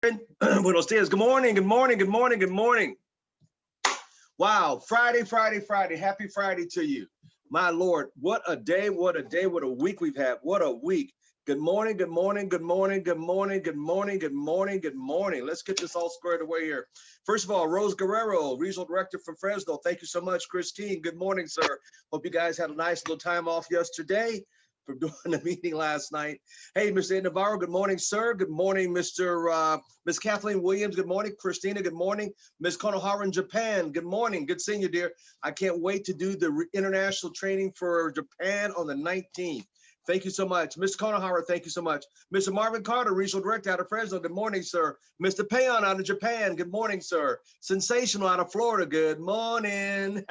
Buenos dias. Good morning. Good morning. Good morning. Good morning. Wow. Friday, Friday, Friday. Happy Friday to you. My Lord, what a day, what a day, what a week we've had. What a week. Good morning. Good morning. Good morning. Good morning. Good morning. Good morning. Good morning. Let's get this all squared away here. First of all, Rose Guerrero, Regional Director from Fresno. Thank you so much, Christine. Good morning, sir. Hope you guys had a nice little time off yesterday from doing the meeting last night. Hey, Mr. Navarro, good morning, sir. Good morning, Miss Kathleen Williams. Good morning, Christina. Good morning, Miss Konohara in Japan. Good morning. Good seeing you, dear. I can't wait to do the international training for Japan on the 19th. Thank you so much. Mr. Konohara, thank you so much. Mr. Marvin Carter, Regional Director out of Fresno. Good morning, sir. Mr. Payon out of Japan. Good morning, sir. Sensational out of Florida. Good morning.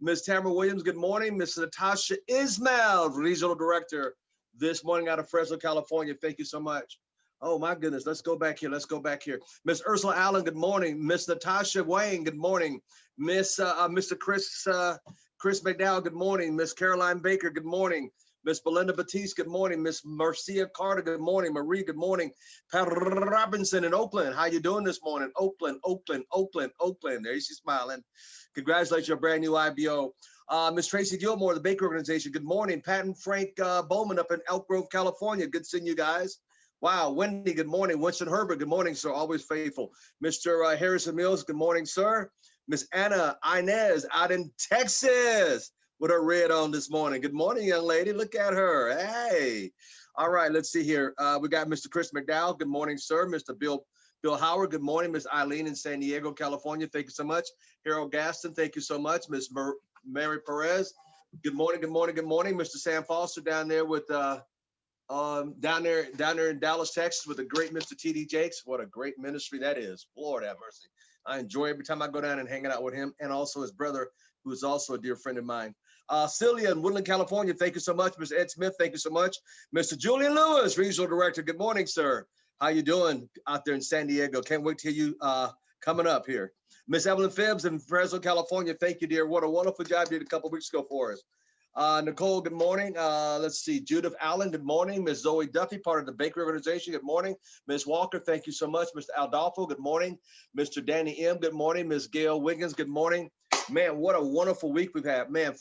Miss Tamara Williams, good morning. Miss Natasha Ismail, Regional Director, this morning out of Fresno, California. Thank you so much. Oh my goodness, let's go back here. Let's go back here. Miss Ursula Allen, good morning. Miss Natasha Wayne, good morning. Mr. Chris McDowell, good morning. Miss Caroline Baker, good morning. Miss Belinda Batiste, good morning. Miss Marcia Carter, good morning. Marie, good morning. Pat Robinson in Oakland, how you doing this morning? Oakland, Oakland, Oakland, Oakland. There she's smiling. Congratulations, your brand new IBO. Miss Tracy Gilmore, the Baker Organization, good morning. Pat and Frank Bowman up in Elk Grove, California. Good seeing you guys. Wow, Wendy, good morning. Winston Herbert, good morning, sir. Always faithful. Mr. Harrison Mills, good morning, sir. Miss Anna Inez out in Texas with her red on this morning. Good morning, young lady. Look at her. Hey. All right, let's see here. We got Mr. Chris McDowell. Good morning, sir. Mr. Bill Howard. Good morning. Miss Eileen in San Diego, California. Thank you so much. Harold Gaston, thank you so much. Miss Mary Perez. Good morning, good morning, good morning. Mr. Sam Foster down there with down there in Dallas, Texas with the great Mr. TD Jakes. What a great ministry that is. Lord have mercy. I enjoy every time I go down and hanging out with him and also his brother, who is also a dear friend of mine. Celia in Woodland, California, thank you so much. Mr. Ed Smith, thank you so much. Mr. Julian Lewis, Regional Director, good morning, sir. How you doing out there in San Diego? Can't wait to hear you coming up here. Miss Evelyn Phibbs in Fresno, California, thank you, dear. What a wonderful job you did a couple of weeks ago for us. Nicole, good morning. Let's see, Judith Allen, good morning. Miss Zoe Duffy, part of the Baker Organization, good morning. Miss Walker, thank you so much. Mr. Aldolfo, good morning. Mr. Danny M, good morning. Miss Gail Wiggins, good morning. Man, what a wonderful week we've had. Man,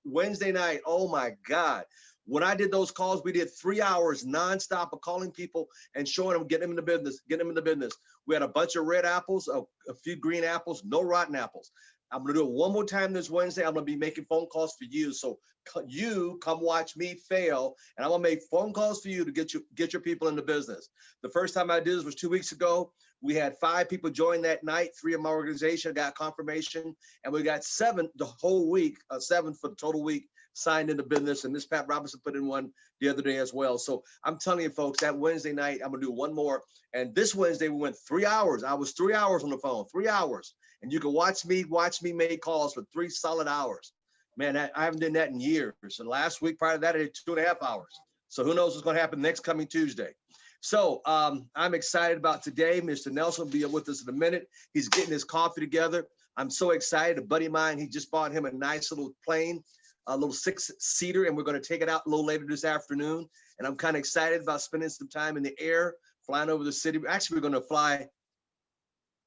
Wednesday night, oh my God. When I did those calls, we did 3 hours nonstop of calling people and showing them, getting them in the business, getting them in the business. We had a bunch of red apples, a few green apples, no rotten apples. I'm gonna do it one more time this Wednesday. I'm gonna be making phone calls for you. So you come watch me fail, and I'm gonna make phone calls for you to get your people in the business. The first time I did this was 2 weeks ago. We had 5 people join that night. 3 of my organization got confirmation, and we got 7 the whole week, 7 for the total week signed into business. And Miss Pat Robinson put in one the other day as well. So I'm telling you, folks, that Wednesday night, I'm gonna do one more. And this Wednesday, we went 3 hours. I was 3 hours on the phone, 3 hours. And you can watch me make calls for 3 solid hours. Man, I haven't done that in years. And last week, prior to that, I did 2.5 hours. So who knows what's gonna happen next coming Tuesday. So I'm excited about today. Mr. Nelson will be with us in a minute. He's getting his coffee together. I'm so excited. A buddy of mine, he just bought him a nice little plane, a little 6-seater, and we're going to take it out a little later this afternoon. And I'm kind of excited about spending some time in the air, flying over the city. Actually, we're going to fly.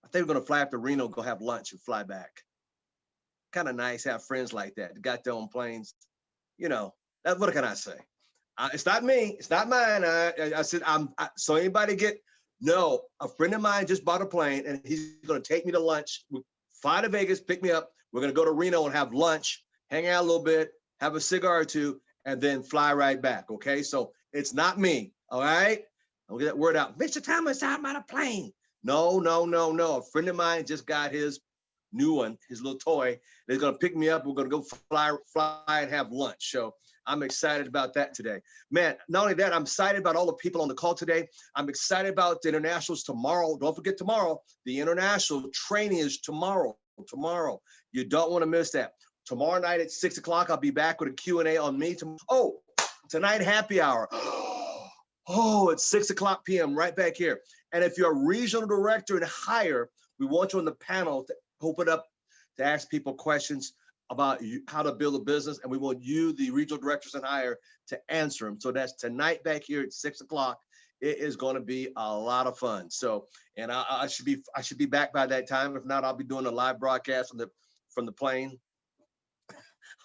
I think we're going to fly up to Reno, go have lunch and fly back. Kind of nice, have friends like that. Got their own planes. You know, what can I say? It's not me. It's not mine. I said, so anybody no, a friend of mine just bought a plane and he's going to take me to lunch. We fly to Vegas, pick me up. We're going to go to Reno and have lunch, hang out a little bit, have a cigar or two, and then fly right back. Okay. So it's not me. All right. I'll get that word out. Mr. Thomas, I'm on a plane. No. A friend of mine just got his new one, his little toy. They're going to pick me up. We're going to go fly and have lunch. So I'm excited about that today. Man, not only that, I'm excited about all the people on the call today. I'm excited about the internationals tomorrow. Don't forget tomorrow, the international training is tomorrow. You don't want to miss that. Tomorrow night at 6 o'clock, I'll be back with a Q&A on me. Tonight, happy hour. It's 6 o'clock p.m. right back here. And if you're a regional director and higher, we want you on the panel to open up to ask people questions about how to build a business, and we want you, the regional directors and higher, to answer them. So that's tonight back here at 6 o'clock. It is going to be a lot of fun. So, and I should be back by that time. If not, I'll be doing a live broadcast from the plane.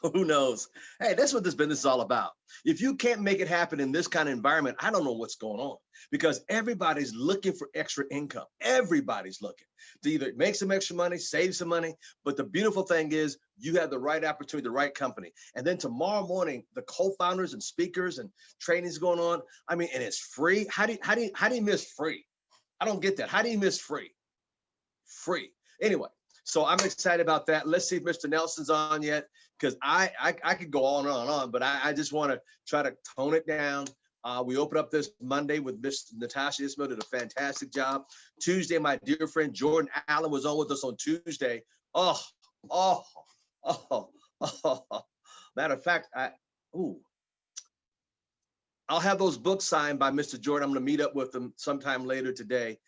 Who knows? Hey, that's what this business is all about. If you can't make it happen in this kind of environment, I don't know what's going on, because everybody's looking for extra income. Everybody's looking to either make some extra money, save some money. But the beautiful thing is you have the right opportunity, the right company. And then tomorrow morning, the co-founders and speakers and trainings going on. I mean, and it's free. How do you miss free? I don't get that. How do you miss free? Free. Anyway, so I'm excited about that. Let's see if Mr. Nelson's on yet, because I could go on and on and on, but I just want to try to tone it down. We opened up this Monday with Miss Natasha Ismail, did a fantastic job. Tuesday, my dear friend Jordan Allen was on with us on Tuesday. Oh. Matter of fact, I'll have those books signed by Mr. Jordan. I'm going to meet up with him sometime later today,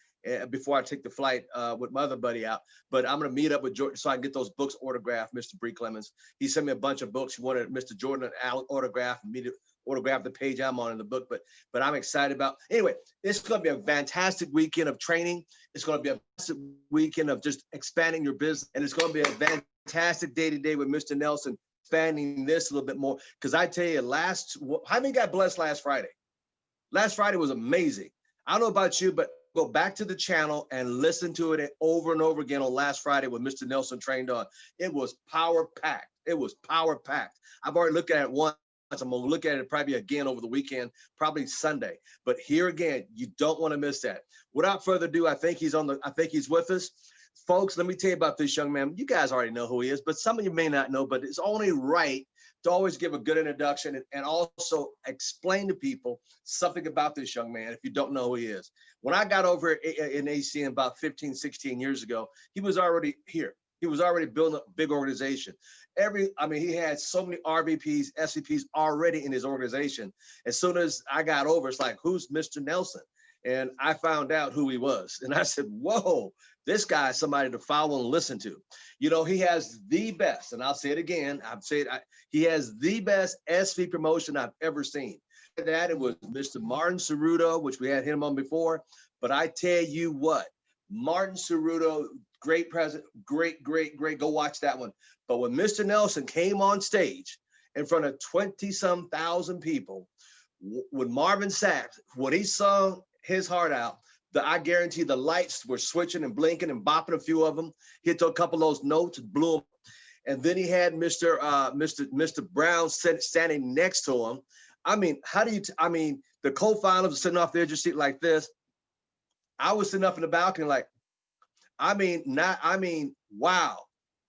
before I take the flight with my other buddy out. But I'm going to meet up with Jordan so I can get those books autographed, Mr. Bree Clemens. He sent me a bunch of books. He wanted Mr. Jordan and autograph, and me to autograph the page I'm on in the book. But I'm excited about. Anyway, it's going to be a fantastic weekend of training. It's going to be a fantastic weekend of just expanding your business. And it's going to be a fantastic day-to-day with Mr. Nelson, expanding this a little bit more. Because I tell you, how many got blessed last Friday? Last Friday was amazing. I don't know about you, but go back to the channel and listen to it over and over again on last Friday with Mr. Nelson trained on. It was power packed. It was power packed. I've already looked at it once. I'm going to look at it probably again over the weekend, probably Sunday. But here again, you don't want to miss that. Without further ado, I think he's with us. Folks, let me tell you about this young man. You guys already know who he is, but some of you may not know, but it's only right to always give a good introduction and also explain to people something about this young man if you don't know who he is. When I got over in ACN about 15, 16 years ago, he was already here. He was already building a big organization. He had so many RVPs, SVPs already in his organization. As soon as I got over, it's like, who's Mr. Nelson? And I found out who he was. And I said, whoa, this guy is somebody to follow and listen to. You know, he has the best, and I'll say it again, he has the best SV promotion I've ever seen. That it was Mr. Martin Cerruto, which we had him on before. But I tell you what, Martin Cerruto, great president, great. Go watch that one. But when Mr. Nelson came on stage in front of 20-some thousand people with Marvin Sapp, when he sung his heart out, I guarantee the lights were switching and blinking and bopping, a few of them. He took a couple of those notes and blew them. And then he had Mr. Brown standing next to him. I mean, the co-founders were sitting off there just like this. I was sitting up in the balcony like, wow.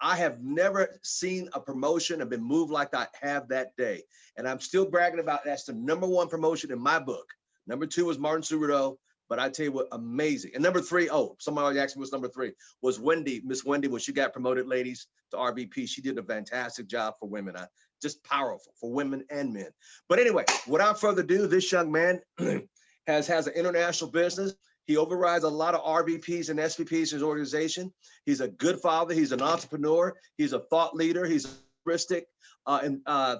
I have never seen a promotion and been moved like I have that day. And I'm still bragging about that's the #1 promotion in my book. #2 was Martin Cerruto, but I tell you what, amazing. And #3, somebody already asked me what's #3, was Wendy, Miss Wendy, when she got promoted, ladies, to RVP. She did a fantastic job for women. Just powerful for women and men. But anyway, without further ado, this young man has an international business. He overrides a lot of RVPs and SVPs in his organization. He's a good father. He's an entrepreneur. He's a thought leader. He's a heuristic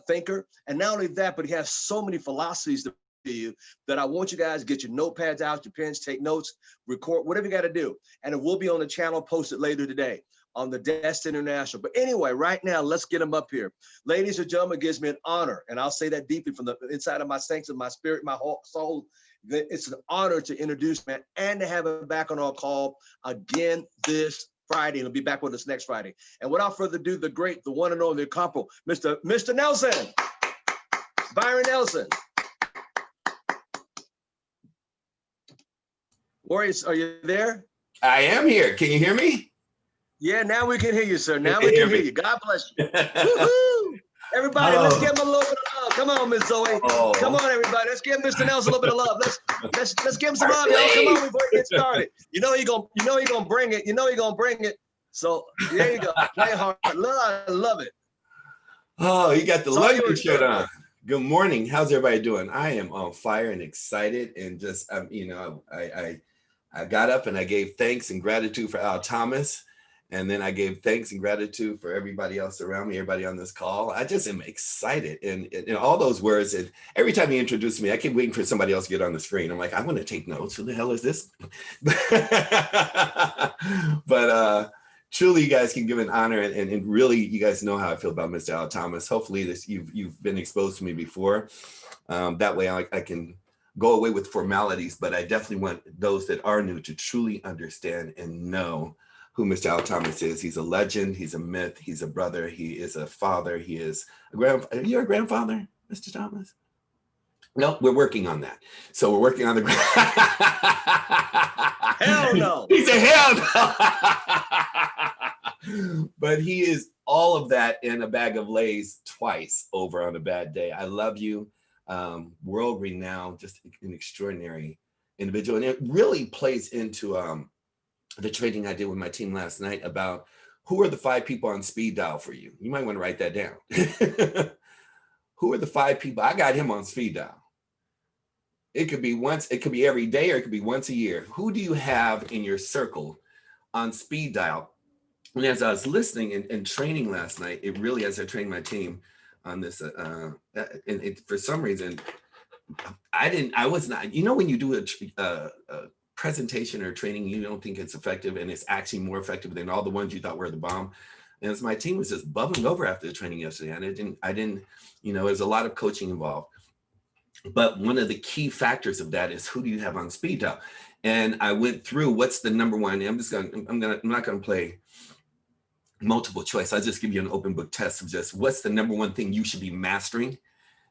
thinker. And not only that, but he has so many philosophies to you that I want you guys to get your notepads out, your pens, take notes, record, whatever you got to do. And it will be on the channel, posted later today on the Desk International. But anyway, right now, let's get him up here. Ladies and gentlemen, it gives me an honor, and I'll say that deeply from the inside of my sanctum, my spirit, my whole soul. It's an honor to introduce him and to have him back on our call again this Friday. He'll be back with us next Friday. And without further ado, the great, the one and only, the incomparable, Mr. Nelson, Byron Nelson. Warriors, are you there? I am here. Can you hear me? Yeah, now we can hear you, sir. Now we can hear you. God bless you. Woo-hoo! Everybody, let's give him a little bit of love. Come on, Miss Zoe. Come on, everybody. Let's give Mr. Nelson a little bit of love. Let's give him some love, y'all. Come on before we get started. You know he gonna bring it. You know he gonna bring it. So there you go. Play hard. I love it. Oh, you got the London shirt on. Good morning. How's everybody doing? I am on fire and excited, and just I got up and I gave thanks and gratitude for Al Thomas. And then I gave thanks and gratitude for everybody else around me, everybody on this call. I just am excited. And all those words, and every time he introduced me, I keep waiting for somebody else to get on the screen. I'm like, I want to take notes. Who the hell is this? But truly, you guys can give an honor, and really, you guys know how I feel about Mr. Al Thomas. Hopefully, you've been exposed to me before. That way I can go away with formalities, but I definitely want those that are new to truly understand and know who Mr. Al Thomas is. He's a legend, he's a myth, he's a brother, he is a father, he is a grandfather. Are you a grandfather, Mr. Thomas? No, we're working on that. So we're working on the Hell no. He said hell no. But he is all of that in a bag of Lay's twice over on a bad day. I love you. World renowned, just an extraordinary individual. And it really plays into the training I did with my team last night about who are the 5 people on speed dial for you. You might want to write that down. Who are the 5 people? I got him on speed dial. It could be once, it could be every day, or it could be once a year. Who do you have in your circle on speed dial? And as I was listening and training last night, it really, as I trained my team on this, and for some reason, I was not, you know, when you do a presentation or training, you don't think it's effective, and it's actually more effective than all the ones you thought were the bomb. And as my team was just bubbling over after the training yesterday, and I didn't, you know, there's a lot of coaching involved. But one of the key factors of that is who do you have on speed dial? And I went through what's the number one. I'm not gonna play multiple choice. I'll just give you an open book test of just what's the number one thing you should be mastering.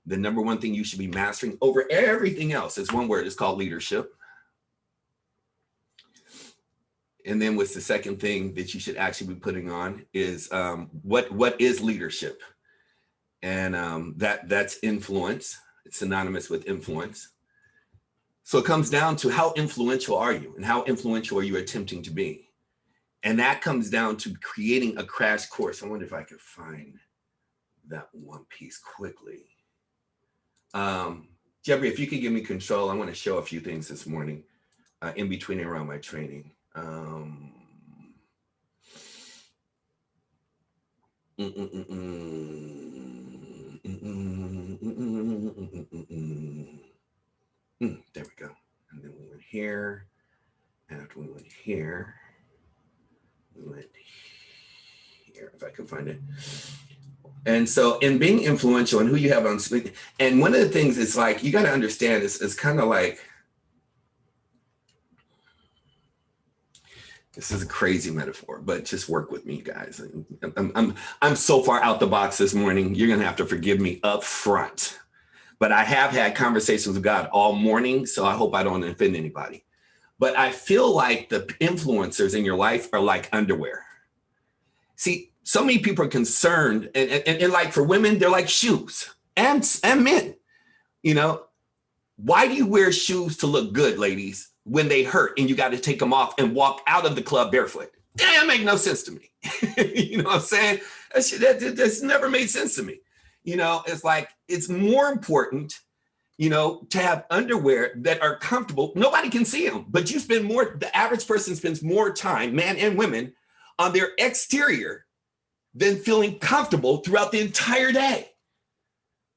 The number one thing you should be mastering over everything else is one word. It's called leadership. And then what's the second thing that you should actually be putting on is what is leadership? And that's influence. It's synonymous with influence. So it comes down to how influential are you, and how influential are you attempting to be? And that comes down to creating a crash course. I wonder if I could find that one piece quickly. Jeffrey, if you could give me control, I want to show a few things this morning in between and around my training. There we go. And then we went here. After we went here, we went here, if I can find it. And so in being influential and who you have on speed, and one of the things is like, you got to understand is kind of like, this is a crazy metaphor, but just work with me, guys. I'm so far out the box this morning. You're going to have to forgive me up front. But I have had conversations with God all morning, so I hope I don't offend anybody. But I feel like the influencers in your life are like underwear. See, so many people are concerned, and like for women, they're like shoes, and men. You know, why do you wear shoes to look good, ladies, when they hurt and you got to take them off and walk out of the club barefoot? That make no sense to me. You know what I'm saying? That's never made sense to me. You know, it's like, it's more important, you know, to have underwear that are comfortable. Nobody can see them, but you spend more, the average person spends more time, man and women, on their exterior than feeling comfortable throughout the entire day.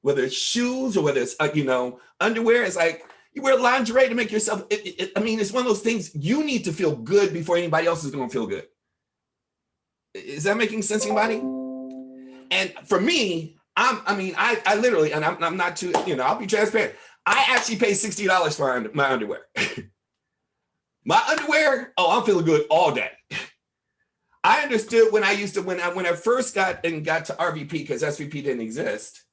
Whether it's shoes or whether it's, you know, underwear, it's like, you wear lingerie to make yourself, I mean, it's one of those things, you need to feel good before anybody else is going to feel good. Is that making sense to anybody? And for me, I literally, and I'm not too, you know, I'll be transparent. I actually pay $60 for my underwear. My underwear, oh, I'm feeling good all day. I understood when I first got to RVP, because SVP didn't exist,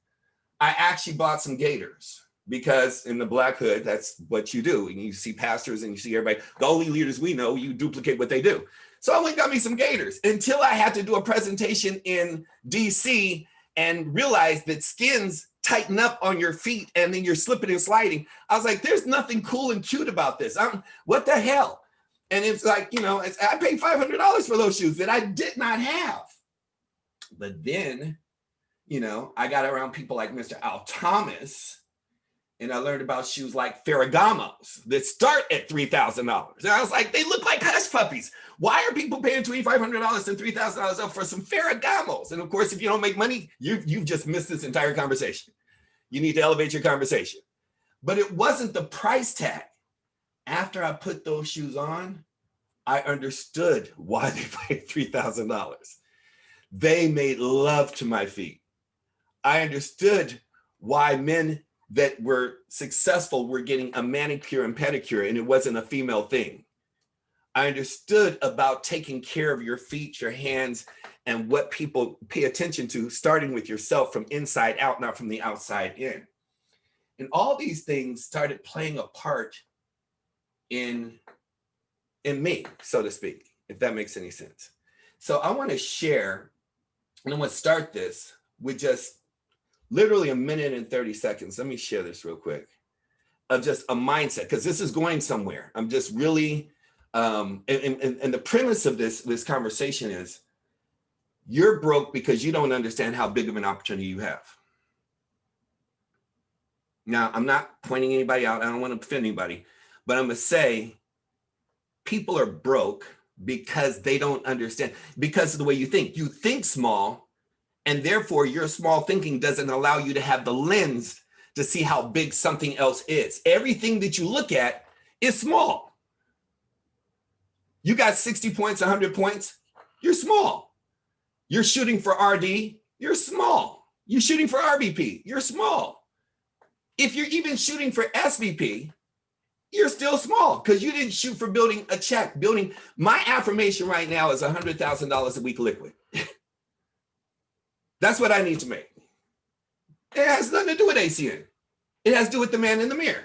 I actually bought some gaiters. Because in the Black Hood, that's what you do. And you see pastors and you see everybody, the only leaders we know, you duplicate what they do. So I went and got me some gaiters until I had to do a presentation in DC and realized that skins tighten up on your feet and then you're slipping and sliding. I was like, there's nothing cool and cute about this. What the hell? And it's like, you know, I paid $500 for those shoes that I did not have. But then, you know, I got around people like Mr. Al Thomas, And I learned about shoes like Ferragamos that start at $3,000. And I was like, they look like hush puppies. Why are people paying $2,500 and $3,000 up for some Ferragamos? And of course, if you don't make money, you've just missed this entire conversation. You need to elevate your conversation. But it wasn't the price tag. After I put those shoes on, I understood why they paid $3,000. They made love to my feet. I understood why men that were successful were getting a manicure and pedicure, and it wasn't a female thing. I understood about taking care of your feet, your hands, and what people pay attention to, starting with yourself from inside out, not from the outside in. And all these things started playing a part in me, so to speak, if that makes any sense. So I want to share, and I'm going to start this with just literally a minute and 30 seconds. Let me share this real quick of just a mindset, because this is going somewhere. I'm just really, and the premise of this conversation is you're broke because you don't understand how big of an opportunity you have. Now, I'm not pointing anybody out. I don't want to offend anybody, but I'm going to say people are broke because they don't understand, because of the way you think. You think small, and therefore your small thinking doesn't allow you to have the lens to see how big something else is. Everything that you look at is small. You got 60 points, 100 points, you're small. You're shooting for RD, you're small. You're shooting for RBP, you're small. If you're even shooting for SVP, you're still small because you didn't shoot for building a check. My affirmation right now is $100,000 a week liquid. That's what I need to make. It has nothing to do with ACN. It has to do with the man in the mirror.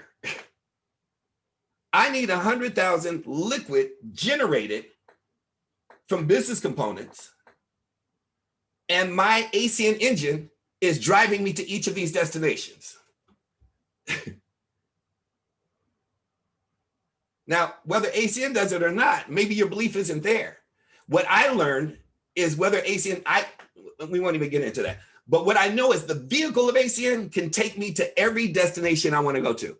I need 100,000 liquid generated from business components. And my ACN engine is driving me to each of these destinations. Now, whether ACN does it or not, maybe your belief isn't there. What I learned is whether ACN, we won't even get into that. But what I know is the vehicle of ACN can take me to every destination I want to go to.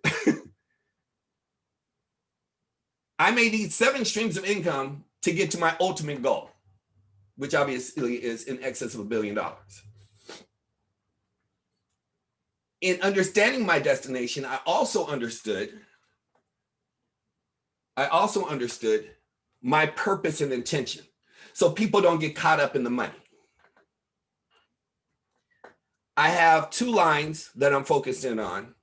I may need 7 streams of income to get to my ultimate goal, which obviously is in excess of $1 billion. In understanding my destination, I also understood my purpose and intention. So people don't get caught up in the money. I have 2 lines that I'm focused in on,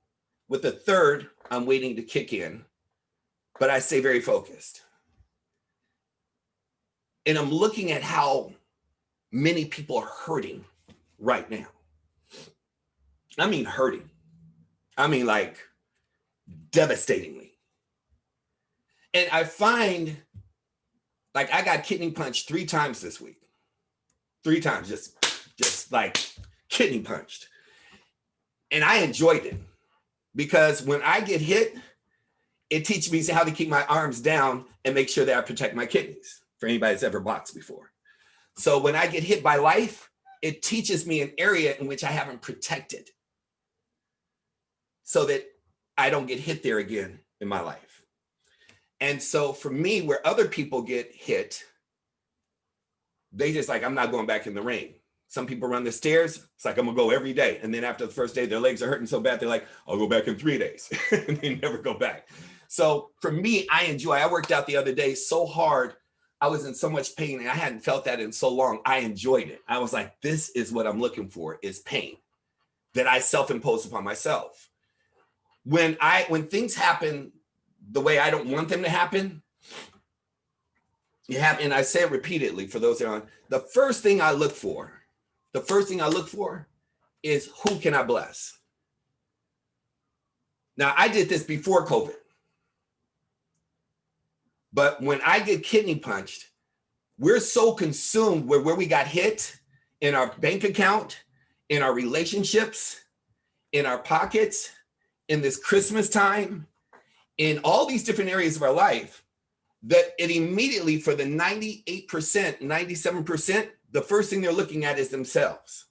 with the third I'm waiting to kick in, but I stay very focused. And I'm looking at how many people are hurting right now. I mean hurting. I mean like devastatingly. And I find, like, I got kidney punched 3 times this week. 3 times, just like kidney punched. And I enjoyed it because when I get hit, it teaches me how to keep my arms down and make sure that I protect my kidneys, for anybody that's ever boxed before. So when I get hit by life, it teaches me an area in which I haven't protected so that I don't get hit there again in my life. And so for me, where other people get hit, they just like, I'm not going back in the ring. Some people run the stairs. It's like, I'm gonna go every day. And then after the first day, their legs are hurting so bad, they're like, I'll go back in 3 days. And they never go back. So for me, I worked out the other day so hard. I was in so much pain and I hadn't felt that in so long. I enjoyed it. I was like, this is what I'm looking for, is pain that I self-impose upon myself. When things happen the way I don't want them to happen, and I say it repeatedly for those that are on, the first thing I look for is who can I bless? Now, I did this before COVID, but when I get kidney punched, we're so consumed with where we got hit in our bank account, in our relationships, in our pockets, in this Christmas time, in all these different areas of our life, that it immediately, for the 98%, 97%, the first thing they're looking at is themselves.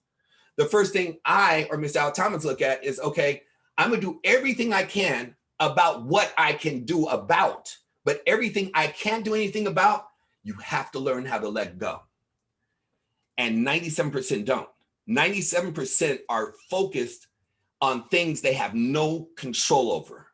The first thing I or Mr. Al Thomas look at is, okay, I'm going to do everything I can about what I can do about, but everything I can't do anything about, you have to learn how to let go. And 97% don't. 97% are focused on things they have no control over.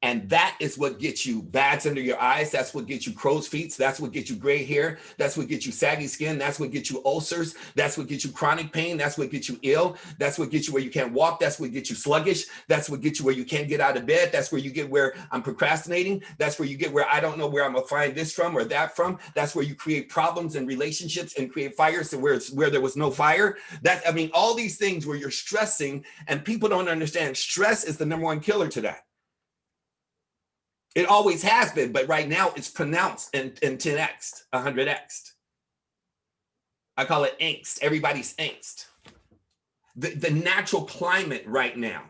And that is what gets you bags under your eyes. That's what gets you crow's feet. That's what gets you gray hair. That's what gets you saggy skin. That's what gets you ulcers. That's what gets you chronic pain. That's what gets you ill. That's what gets you where you can't walk. That's what gets you sluggish. That's what gets you where you can't get out of bed. That's where you get where I'm procrastinating. That's where you get where I don't know where I'm gonna find this from or that from. That's where you create problems in relationships and create fires to where there was no fire. I mean, all these things where you're stressing, and people don't understand. Stress is the #1 killer today. It always has been, but right now it's pronounced in 10x, 100x. I call it angst. Everybody's angst. The natural climate right now,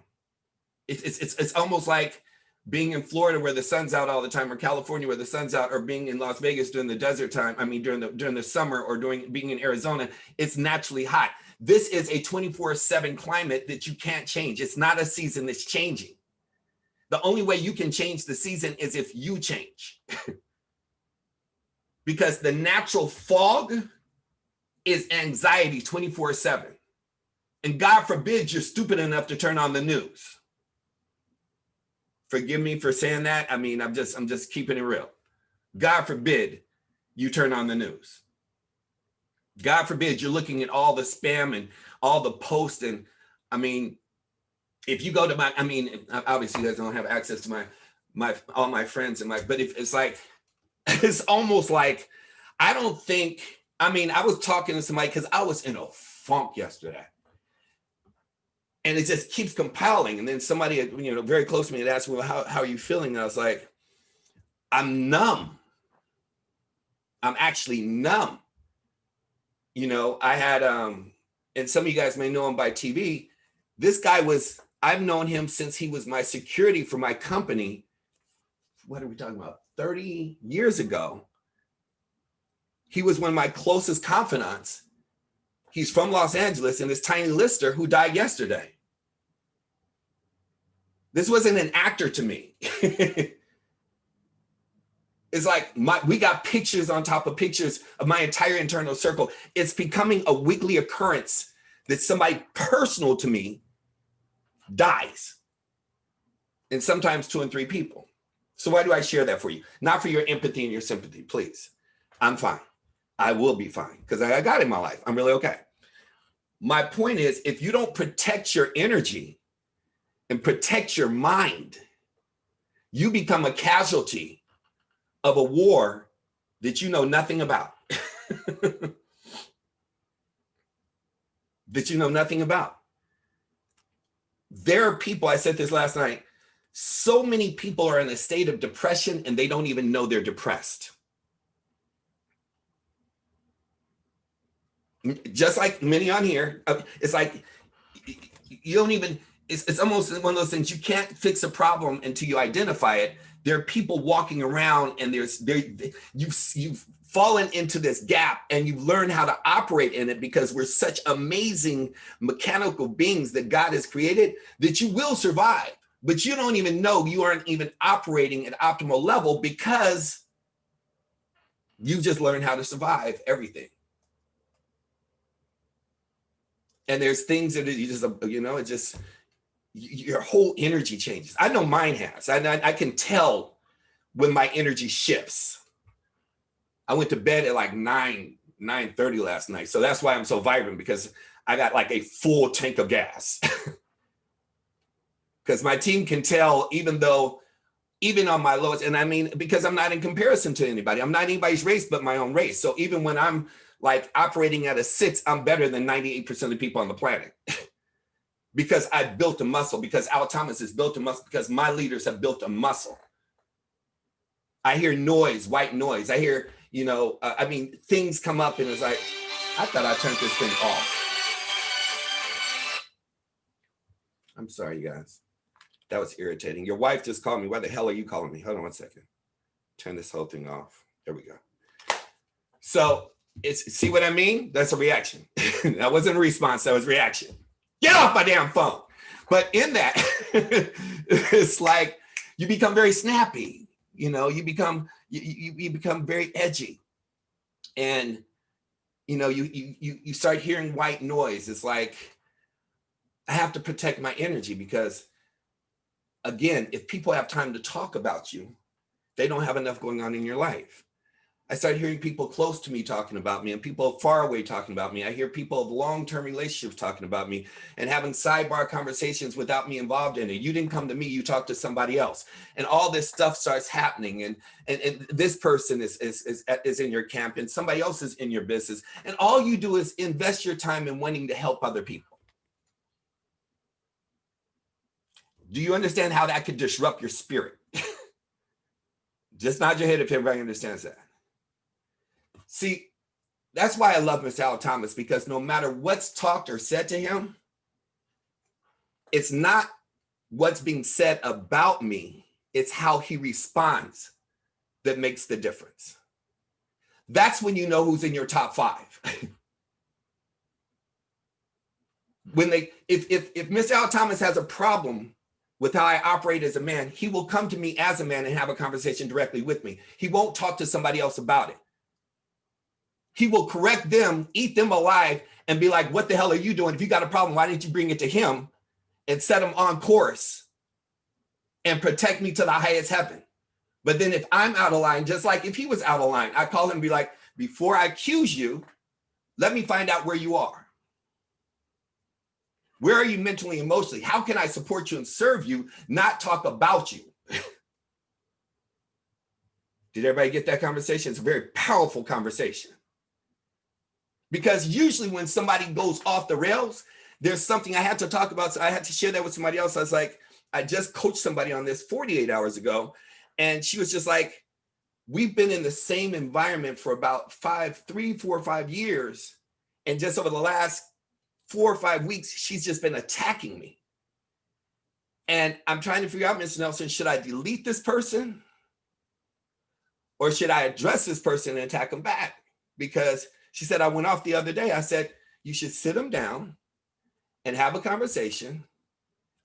it's almost like being in Florida where the sun's out all the time, or California where the sun's out, or being in Las Vegas during the desert time. I mean, during the summer, or being in Arizona, it's naturally hot. This is a 24/7 climate that you can't change. It's not a season that's changing. The only way you can change the season is if you change. Because the natural fog is anxiety 24/7. And God forbid you're stupid enough to turn on the news. Forgive me for saying that. I mean, I'm just keeping it real. God forbid you turn on the news. God forbid you're looking at all the spam and all the posts. And I mean, if you go to obviously you guys don't have access to all my friends but if it's like, it's almost like, I was talking to somebody because I was in a funk yesterday. And it just keeps compiling. And then somebody, very close to me had asked me, well, how are you feeling? And I was like, I'm numb. I'm actually numb. I had, and some of you guys may know him by TV. This guy I've known him since he was my security for my company. What are we talking about? 30 years ago. He was one of my closest confidants. He's from Los Angeles, and this tiny lister who died yesterday. This wasn't an actor to me. It's like we got pictures on top of pictures of my entire internal circle. It's becoming a weekly occurrence that somebody personal to me dies. And sometimes 2 and 3 people. So why do I share that for you? Not for your empathy and your sympathy, please. I'm fine. I will be fine because I got it in my life. I'm really okay. My point is, if you don't protect your energy and protect your mind, you become a casualty of a war that you know nothing about. That you know nothing about. There are people, I said this last night, so many people are in a state of depression and they don't even know they're depressed. Just like many on here, it's like you don't even, it's almost one of those things, you can't fix a problem until you identify it. There are people walking around and you've fallen into this gap and you've learned how to operate in it because we're such amazing mechanical beings that God has created that you will survive, but you don't even know you aren't even operating at optimal level because you just learned how to survive everything. And there's things that you just, it just, your whole energy changes. I know mine has. I can tell when my energy shifts. I went to bed at like 9:30 last night. So that's why I'm so vibrant, because I got like a full tank of gas. Because my team can tell, even on my lowest, and I mean, because I'm not in comparison to anybody. I'm not anybody's race but my own race. So even when I'm like operating at a 6, I'm better than 98% of the people on the planet. Because I built a muscle, because Al Thomas has built a muscle, because my leaders have built a muscle. I hear noise, white noise. I hear, things come up and it's like, I thought I turned this thing off. I'm sorry, you guys. That was irritating. Your wife just called me. Why the hell are you calling me? Hold on one second. Turn this whole thing off. There we go. So see what I mean? That's a reaction. That wasn't a response. That was reaction. Get off my damn phone. But in that, it's like you become very snappy. You become very edgy, and you start hearing white noise. It's like I have to protect my energy because, again, if people have time to talk about you, they don't have enough going on in your life. I started hearing people close to me talking about me and people far away talking about me. I hear people of long-term relationships talking about me and having sidebar conversations without me involved in it. You didn't come to me, you talked to somebody else. And all this stuff starts happening. And this person is in your camp and somebody else is in your business. And all you do is invest your time in wanting to help other people. Do you understand how that could disrupt your spirit? Just nod your head if everybody understands that. See, that's why I love Mr. Al Thomas, because no matter what's talked or said to him, it's not what's being said about me, it's how he responds that makes the difference. That's when you know who's in your top 5. If Mr. Al Thomas has a problem with how I operate as a man, he will come to me as a man and have a conversation directly with me. He won't talk to somebody else about it. He will correct them, eat them alive, and be like, what the hell are you doing? If you got a problem, why didn't you bring it to him and set him on course and protect me to the highest heaven? But then if I'm out of line, just like if he was out of line, I call him and be like, before I accuse you, let me find out where you are. Where are you mentally, emotionally? How can I support you and serve you, not talk about you? Did everybody get that conversation? It's a very powerful conversation. Because usually when somebody goes off the rails, there's something I had to talk about. So I had to share that with somebody else. I was like, I just coached somebody on this 48 hours ago. And she was just like, we've been in the same environment for about 3, 4, 5 years. And just over the last 4 or 5 weeks, she's just been attacking me. And I'm trying to figure out, Mr. Nelson, should I delete this person? Or should I address this person and attack them back? Because she said, I went off the other day. I said, you should sit them down and have a conversation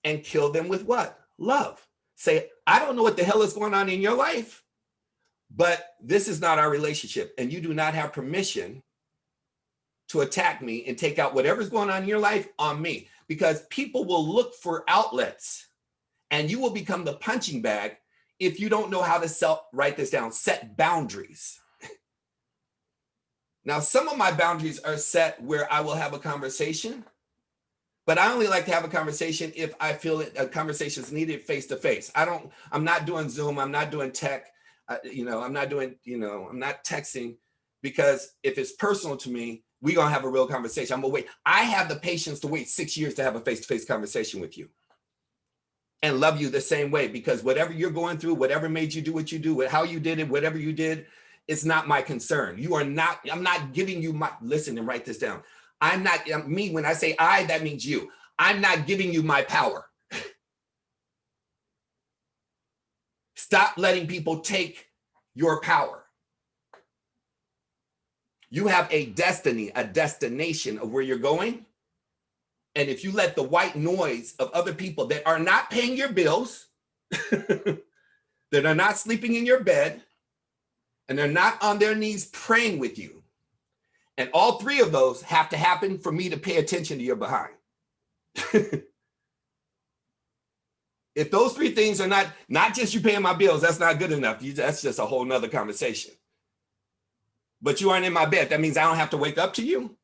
and kill them with what? Love. Say, I don't know what the hell is going on in your life, but this is not our relationship. And you do not have permission to attack me and take out whatever's going on in your life on me, because people will look for outlets and you will become the punching bag if you don't know how to write this down, set boundaries. Now, some of my boundaries are set where I will have a conversation, but I only like to have a conversation if I feel a conversation is needed face to face. I'm not doing Zoom. I'm not doing tech. I'm not texting, because if it's personal to me, we're going to have a real conversation. I'm going to wait. I have the patience to wait 6 years to have a face-to-face conversation with you and love you the same way, because whatever you're going through, whatever made you do what you do, how you did it, whatever you did, it's not my concern. I'm not giving you listen and write this down. When I say I, that means you. I'm not giving you my power. Stop letting people take your power. You have a destiny, a destination of where you're going. And if you let the white noise of other people that are not paying your bills, that are not sleeping in your bed, and they're not on their knees praying with you, and all 3 of those have to happen for me to pay attention to your behind. If those 3 things are not just you paying my bills, that's not good enough. That's just a whole nother conversation. But you aren't in my bed. That means I don't have to wake up to you.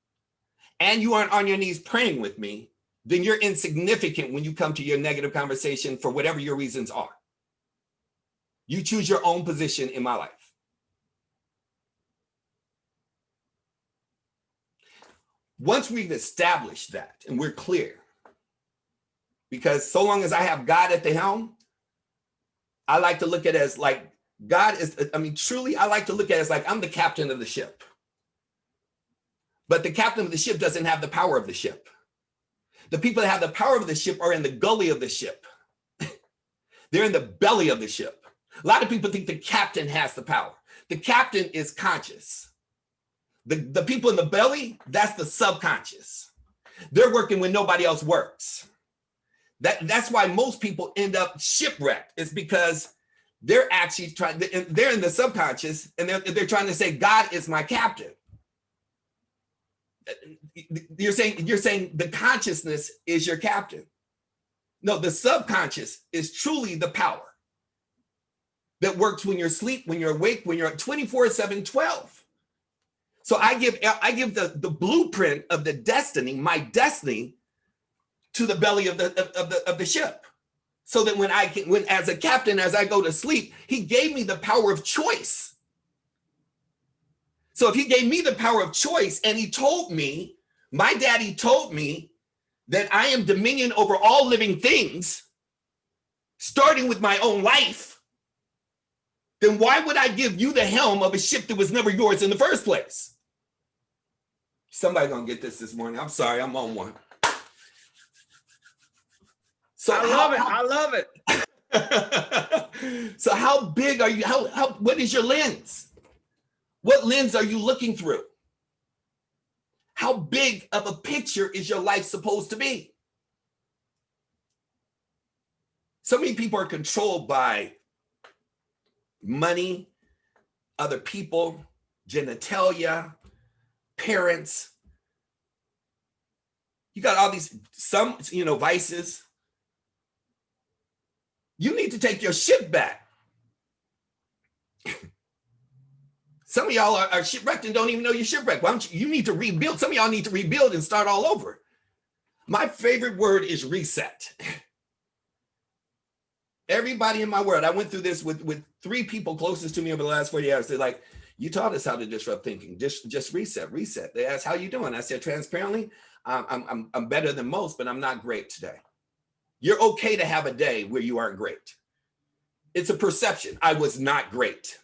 And you aren't on your knees praying with me. Then you're insignificant when you come to your negative conversation for whatever your reasons are. You choose your own position in my life. Once we've established that and we're clear, because so long as I have God at the helm, I like to look at it as like God is, truly, I like to look at it as like I'm the captain of the ship. But the captain of the ship doesn't have the power of the ship. The people that have the power of the ship are in the gully of the ship. They're in the belly of the ship. A lot of people think the captain has the power. The captain is conscious. The people in the belly, that's the subconscious. They're working when nobody else works. That's why most people end up shipwrecked. It's because they're actually they're in the subconscious, and they're trying to say, God is my captain. You're saying the consciousness is your captain. No, the subconscious is truly the power that works when you're asleep, when you're awake, when you're at 24/7, 12. So I give the blueprint of the destiny, my destiny, to the belly of the ship. So that when as a captain, as I go to sleep, he gave me the power of choice. So if he gave me the power of choice, and he told me, my daddy told me, that I am dominion over all living things, starting with my own life, then why would I give you the helm of a ship that was never yours in the first place? Somebody gonna get this morning. I'm sorry, I'm on one. So I love it. So how big are you? What is your lens? What lens are you looking through? How big of a picture is your life supposed to be? So many people are controlled by money, other people, genitalia, parents. You got all these, vices. You need to take your ship back. Some of y'all are shipwrecked and don't even know you're shipwrecked. Why don't you need to rebuild. Some of y'all need to rebuild and start all over. My favorite word is reset. Everybody in my world, I went through this with 3 people closest to me over the last 40 hours. They're like, you taught us how to disrupt thinking. Just reset. They asked, how you doing? I said, transparently, I'm better than most, but I'm not great today. You're okay to have a day where you aren't great. It's a perception. I was not great.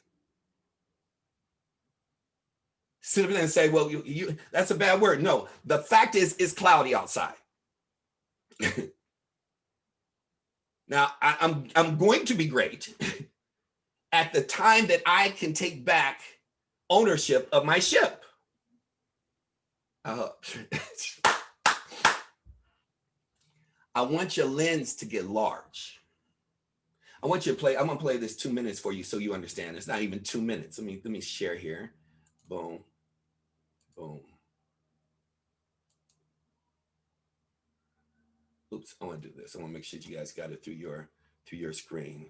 Sit up there and say, well, you that's a bad word. No, the fact is, it's cloudy outside. Now, I'm going to be great at the time that I can take back ownership of my ship. I want your lens to get large. I'm going to play this 2 minutes for you so you understand. It's not even 2 minutes. Let me share here. Boom. Boom. Oops, I want to do this. I want to make sure you guys got it through your screen.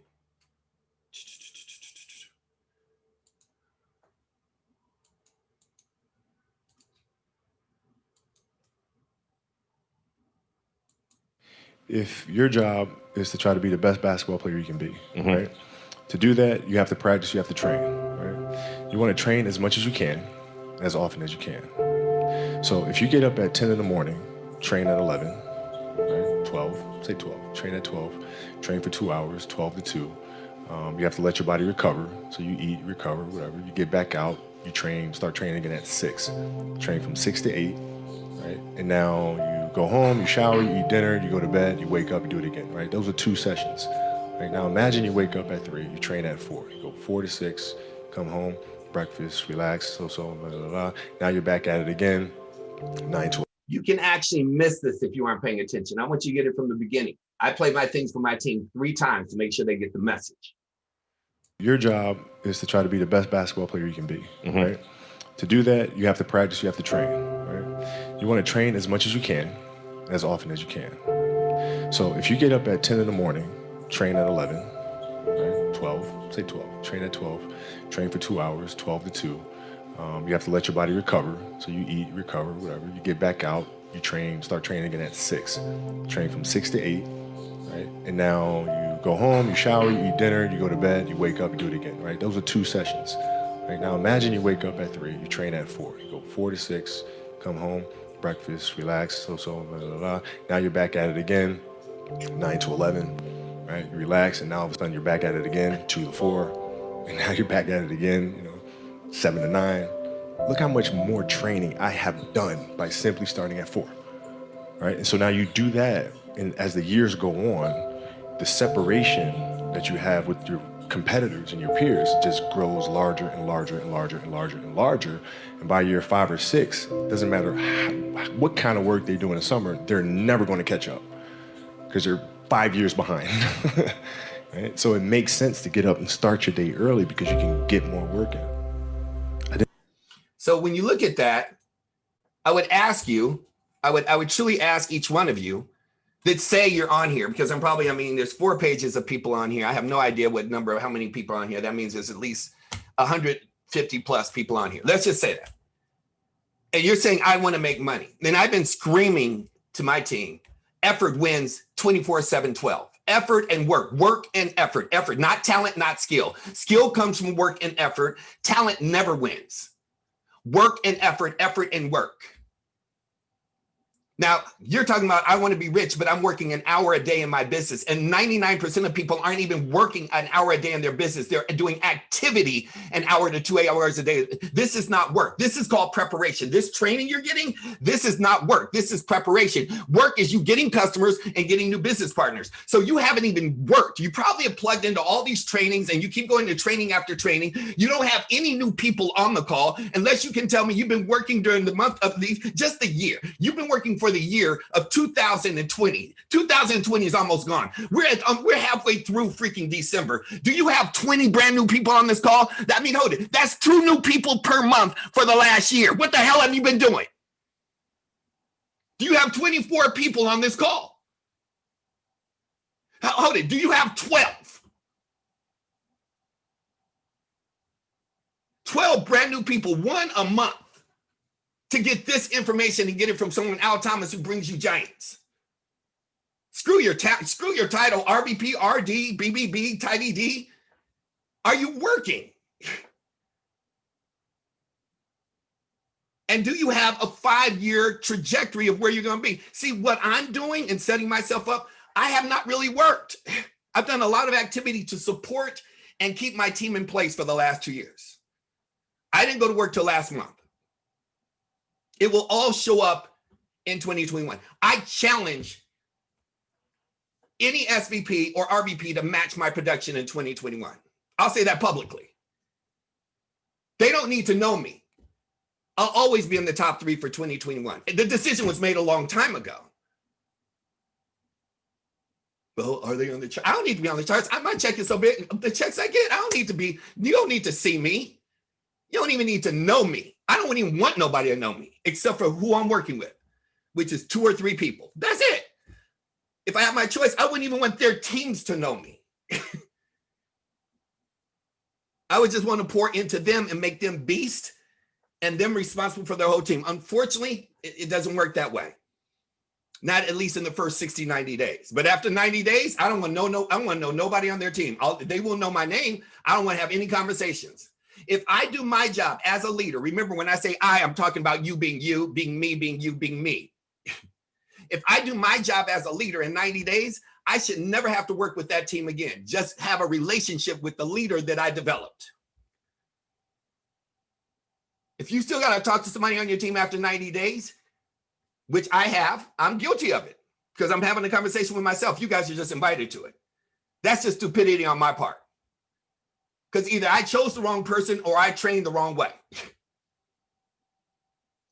If your job is to try to be the best basketball player you can be, right? To do that, you have to practice, you have to train, right? You want to train as much as you can, as often as you can. So if you get up at 10 in the morning, train at 11, right? 12, say 12, train at 12, train for 2 hours, 12 to 2. You have to let your body recover. So you eat, recover, whatever. You get back out, you train, start training again at 6. Train from 6 to 8, right? And now you go home, you shower, you eat dinner, you go to bed, you wake up, you do it again, right? Those are 2 sessions. Right? Now imagine you wake up at 3, you train at 4. You go 4 to 6, come home, breakfast, relax, blah, blah, blah. Now you're back at it again, 9 to. You can actually miss this if you aren't paying attention. I want you to get it from the beginning. I play my things for my team 3 times to make sure they get the message. Your job is to try to be the best basketball player you can be, right? To do that, you have to practice, you have to train, right? You want to train as much as you can, as often as you can. So if you get up at 10 in the morning, train at 11, right? 12, say 12, train at 12, train for 2 hours, 12 to 2. You have to let your body recover. So you eat, recover, whatever. You get back out, you train, start training again at 6. Train from 6 to 8, right? And now you go home, you shower, you eat dinner, you go to bed, you wake up, you do it again, right? Those are 2 sessions. Right? Now imagine you wake up at 3, you train at 4. You go 4 to 6, come home, breakfast, relax, blah, blah, blah. Now you're back at it again, 9 to 11, right? You relax, and now all of a sudden you're back at it again, 2 to 4, and now you're back at it again, 7 to 9. Look how much more training I have done by simply starting at 4, right? And so now you do that, and as the years go on, the separation that you have with your competitors and your peers just grows larger and larger and larger and larger and larger. And by year 5 or 6, doesn't matter what kind of work they do in the summer, they're never going to catch up because they're 5 years behind. Right? So it makes sense to get up and start your day early because you can get more work in. So when you look at that, I would ask you, I would truly ask each one of you that say you're on here, because there's 4 pages of people on here. I have no idea how many people are on here. That means there's at least 150 plus people on here. Let's just say that. And you're saying, I want to make money. Then I've been screaming to my team, effort wins 24/7/12. Effort and work and effort, not talent, not skill. Skill comes from work and effort. Talent never wins. Work and effort and work. Now, you're talking about, I want to be rich, but I'm working an hour a day in my business. And 99% of people aren't even working an hour a day in their business. They're doing activity an hour to 2 hours a day. This is not work. This is called preparation. This training you're getting, this is not work. This is preparation. Work is you getting customers and getting new business partners. So you haven't even worked. You probably have plugged into all these trainings and you keep going to training after training. You don't have any new people on the call unless you can tell me you've been working during the month of just the year. You've been working for the year of 2020. 2020 is almost gone. We're halfway through freaking December. Do you have 20 brand new people on this call? Hold it. That's 2 new people per month for the last year. What the hell have you been doing? Do you have 24 people on this call? Hold it. Do you have 12? 12 brand new people, 1 a month, to get this information and get it from someone, Al Thomas, who brings you giants. Screw your title, RVP, RD, BBB, Tidy D. Are you working? And do you have a 5-year trajectory of where you're going to be? See, what I'm doing and setting myself up, I have not really worked. I've done a lot of activity to support and keep my team in place for the last 2 years. I didn't go to work till last month. It will all show up in 2021. I challenge any SVP or RVP to match my production in 2021. I'll say that publicly. They don't need to know me. I'll always be in the top 3 for 2021. The decision was made a long time ago. Well, are they on the chart? I don't need to be on the charts. My check is so big. The checks I get, you don't need to see me. You don't even need to know me. I don't even want nobody to know me except for who I'm working with, which is 2 or 3 people. That's it. If I had my choice, I wouldn't even want their teams to know me. I would just want to pour into them and make them beast and them responsible for their whole team. Unfortunately, it doesn't work that way. Not at least in the first 60, 90 days. But after 90 days, I don't want to know nobody on their team. They will know my name. I don't want to have any conversations. If I do my job as a leader, remember when I say I'm talking about you, being me, being you, being me. If I do my job as a leader in 90 days, I should never have to work with that team again. Just have a relationship with the leader that I developed. If you still got to talk to somebody on your team after 90 days, which I have, I'm guilty of it because I'm having a conversation with myself. You guys are just invited to it. That's just stupidity on my part. Because either I chose the wrong person or I trained the wrong way.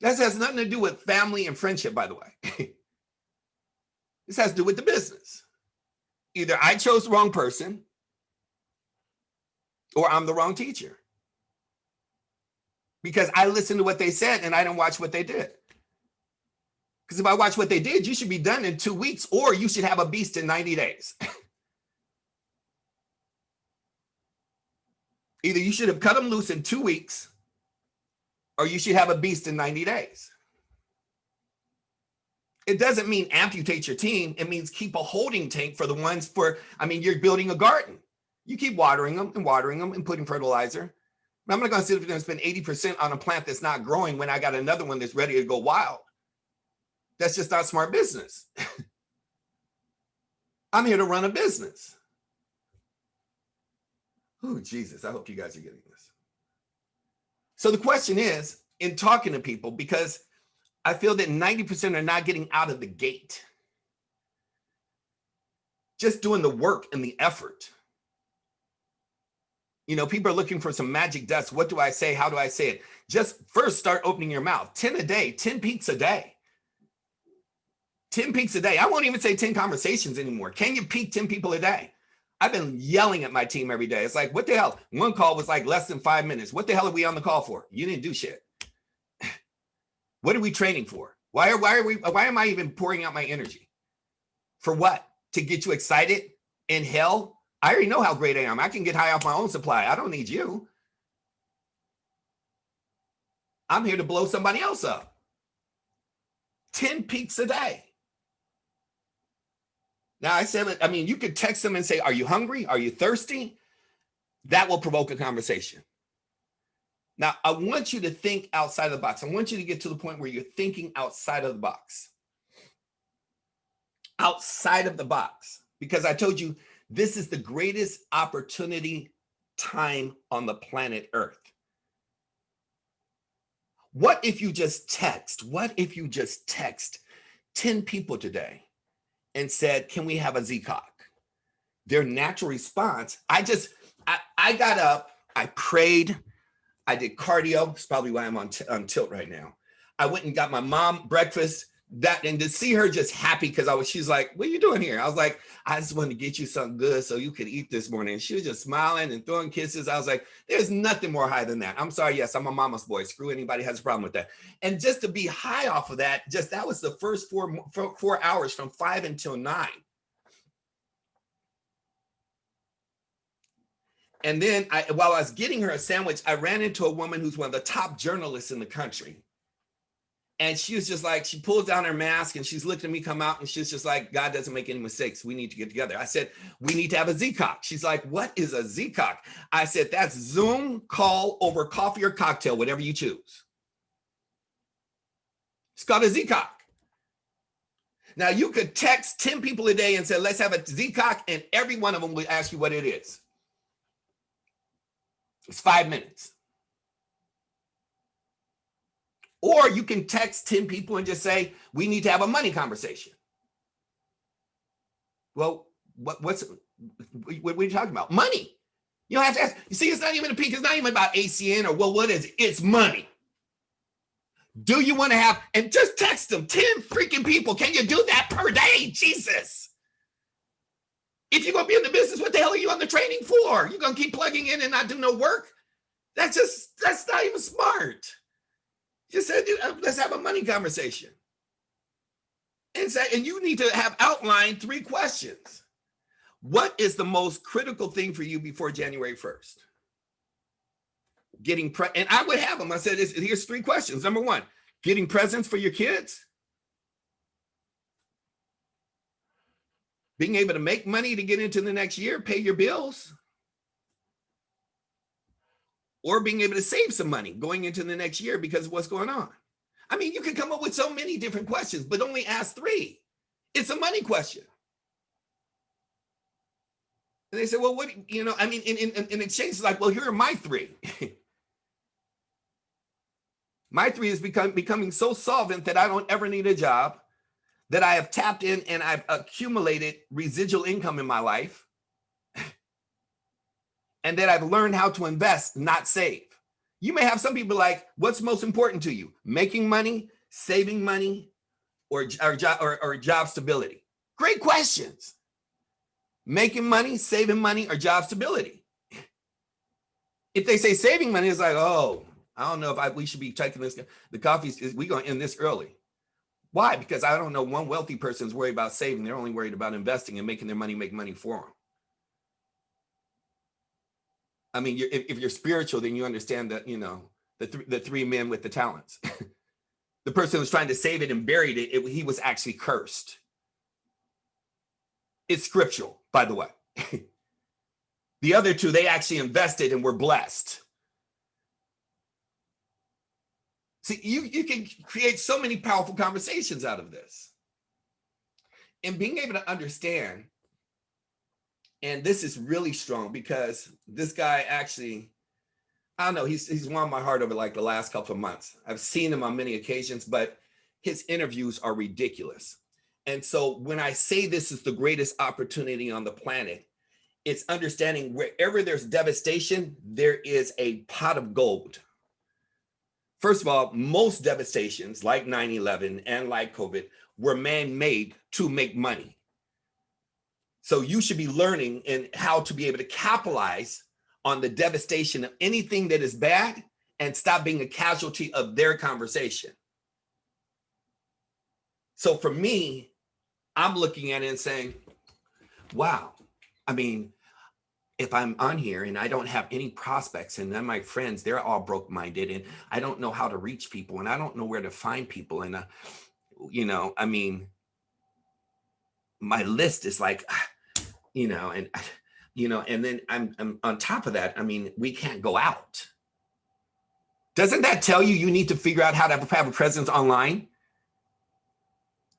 That has nothing to do with family and friendship, by the way. This has to do with the business. Either I chose the wrong person or I'm the wrong teacher. Because I listened to what they said and I didn't watch what they did. Because if I watch what they did, you should be done in 2 weeks or you should have a beast in 90 days. Either you should have cut them loose in 2 weeks or you should have a beast in 90 days. It doesn't mean amputate your team. It means keep a holding tank for the ones you're building a garden. You keep watering them and putting fertilizer. I'm not going to sit there and spend 80% on a plant that's not growing when I got another one that's ready to go wild. That's just not smart business. I'm here to run a business. Oh, Jesus, I hope you guys are getting this. So the question is, in talking to people, because I feel that 90% are not getting out of the gate. Just doing the work and the effort. People are looking for some magic dust. What do I say? How do I say it? Just first start opening your mouth. 10 a day, 10 peaks a day. 10 peaks a day. I won't even say 10 conversations anymore. Can you peak 10 people a day? I've been yelling at my team every day. It's like, what the hell? One call was like less than 5 minutes. What the hell are we on the call for? You didn't do shit. What are we training for? Why am I even pouring out my energy? For what? To get you excited? In hell? I already know how great I am. I can get high off my own supply. I don't need you. I'm here to blow somebody else up. 10 peaks a day. Now I said, I mean, you could text them and say, are you hungry? Are you thirsty? That will provoke a conversation. Now, I want you to think outside of the box. I want you to get to the point where you're thinking outside of the box. Outside of the box. Because I told you, this is the greatest opportunity time on the planet Earth. What if you just text? What if you just text 10 people today and said, can we have a ZCOC? Their natural response, I got up, I prayed, I did cardio. That's probably why I'm on tilt right now. I went and got my mom breakfast. And to see her just happy because she's like, what are you doing here? I was like, I just wanted to get you something good so you could eat this morning. And she was just smiling and throwing kisses. I was like, there's nothing more high than that. I'm sorry. Yes, I'm a mama's boy. Screw anybody has a problem with that. And just to be high off of that, that was the first 4 hours from 5 until 9. And then while I was getting her a sandwich, I ran into a woman who's one of the top journalists in the country. And she was just like, she pulls down her mask and she's looking at me come out and she's just like, God doesn't make any mistakes. We need to get together. I said, we need to have a ZCOC. She's like, what is a ZCOC? I said, that's Zoom call over coffee or cocktail, whatever you choose. It's called a ZCOC. Now you could text 10 people a day and say, let's have a ZCOC, and every one of them will ask you what it is. It's 5 minutes. Or you can text 10 people and just say, we need to have a money conversation. Well, what are you talking about? Money. You don't have to ask. You see, it's not even a peak. It's not even about ACN or, well, what is it? It's money. Do you want to have, and just text them, 10 freaking people. Can you do that per day? Jesus. If you're going to be in the business, what the hell are you on the training for? You're going to keep plugging in and not do no work? That's not even smart. Just said, let's have a money conversation. And you need to have outlined 3 questions. What is the most critical thing for you before January 1st? And I would have them. I said, here's 3 questions. Number 1, getting presents for your kids. Being able to make money to get into the next year, pay your bills. Or being able to save some money going into the next year because of what's going on. I mean, you can come up with so many different questions, but only ask 3. It's a money question. And they say, well, what, I mean, in exchange, it's like, well, here are my 3. My 3 is becoming so solvent that I don't ever need a job, that I have tapped in and I've accumulated residual income in my life. And that I've learned how to invest, not save. You may have some people like, what's most important to you? Making money, saving money, or job stability? Great questions. Making money, saving money, or job stability? If they say saving money, it's like, oh, I don't know if we should be taking this. The coffee's, we're going to end this early. Why? Because I don't know one wealthy person's worried about saving. They're only worried about investing and making their money make money for them. I mean, if you're spiritual, then you understand that, the 3 men with the talents. The person who was trying to save it and buried it, he was actually cursed. It's scriptural, by the way. The other 2, they actually invested and were blessed. See, you can create so many powerful conversations out of this. And being able to understand. And this is really strong because this guy actually, I don't know, he's won my heart over like the last couple of months. I've seen him on many occasions, but his interviews are ridiculous. And so when I say this is the greatest opportunity on the planet, it's understanding wherever there's devastation, there is a pot of gold. First of all, most devastations like 9/11 and like COVID were man-made to make money. So you should be learning in how to be able to capitalize on the devastation of anything that is bad and stop being a casualty of their conversation. So for me, I'm looking at it and saying, wow, I mean, if I'm on here and I don't have any prospects and then my friends, they're all broke-minded and I don't know how to reach people and I don't know where to find people. And, I mean, my list is like, and then I'm on top of that. I mean, we can't go out. Doesn't that tell you need to figure out how to have a presence online?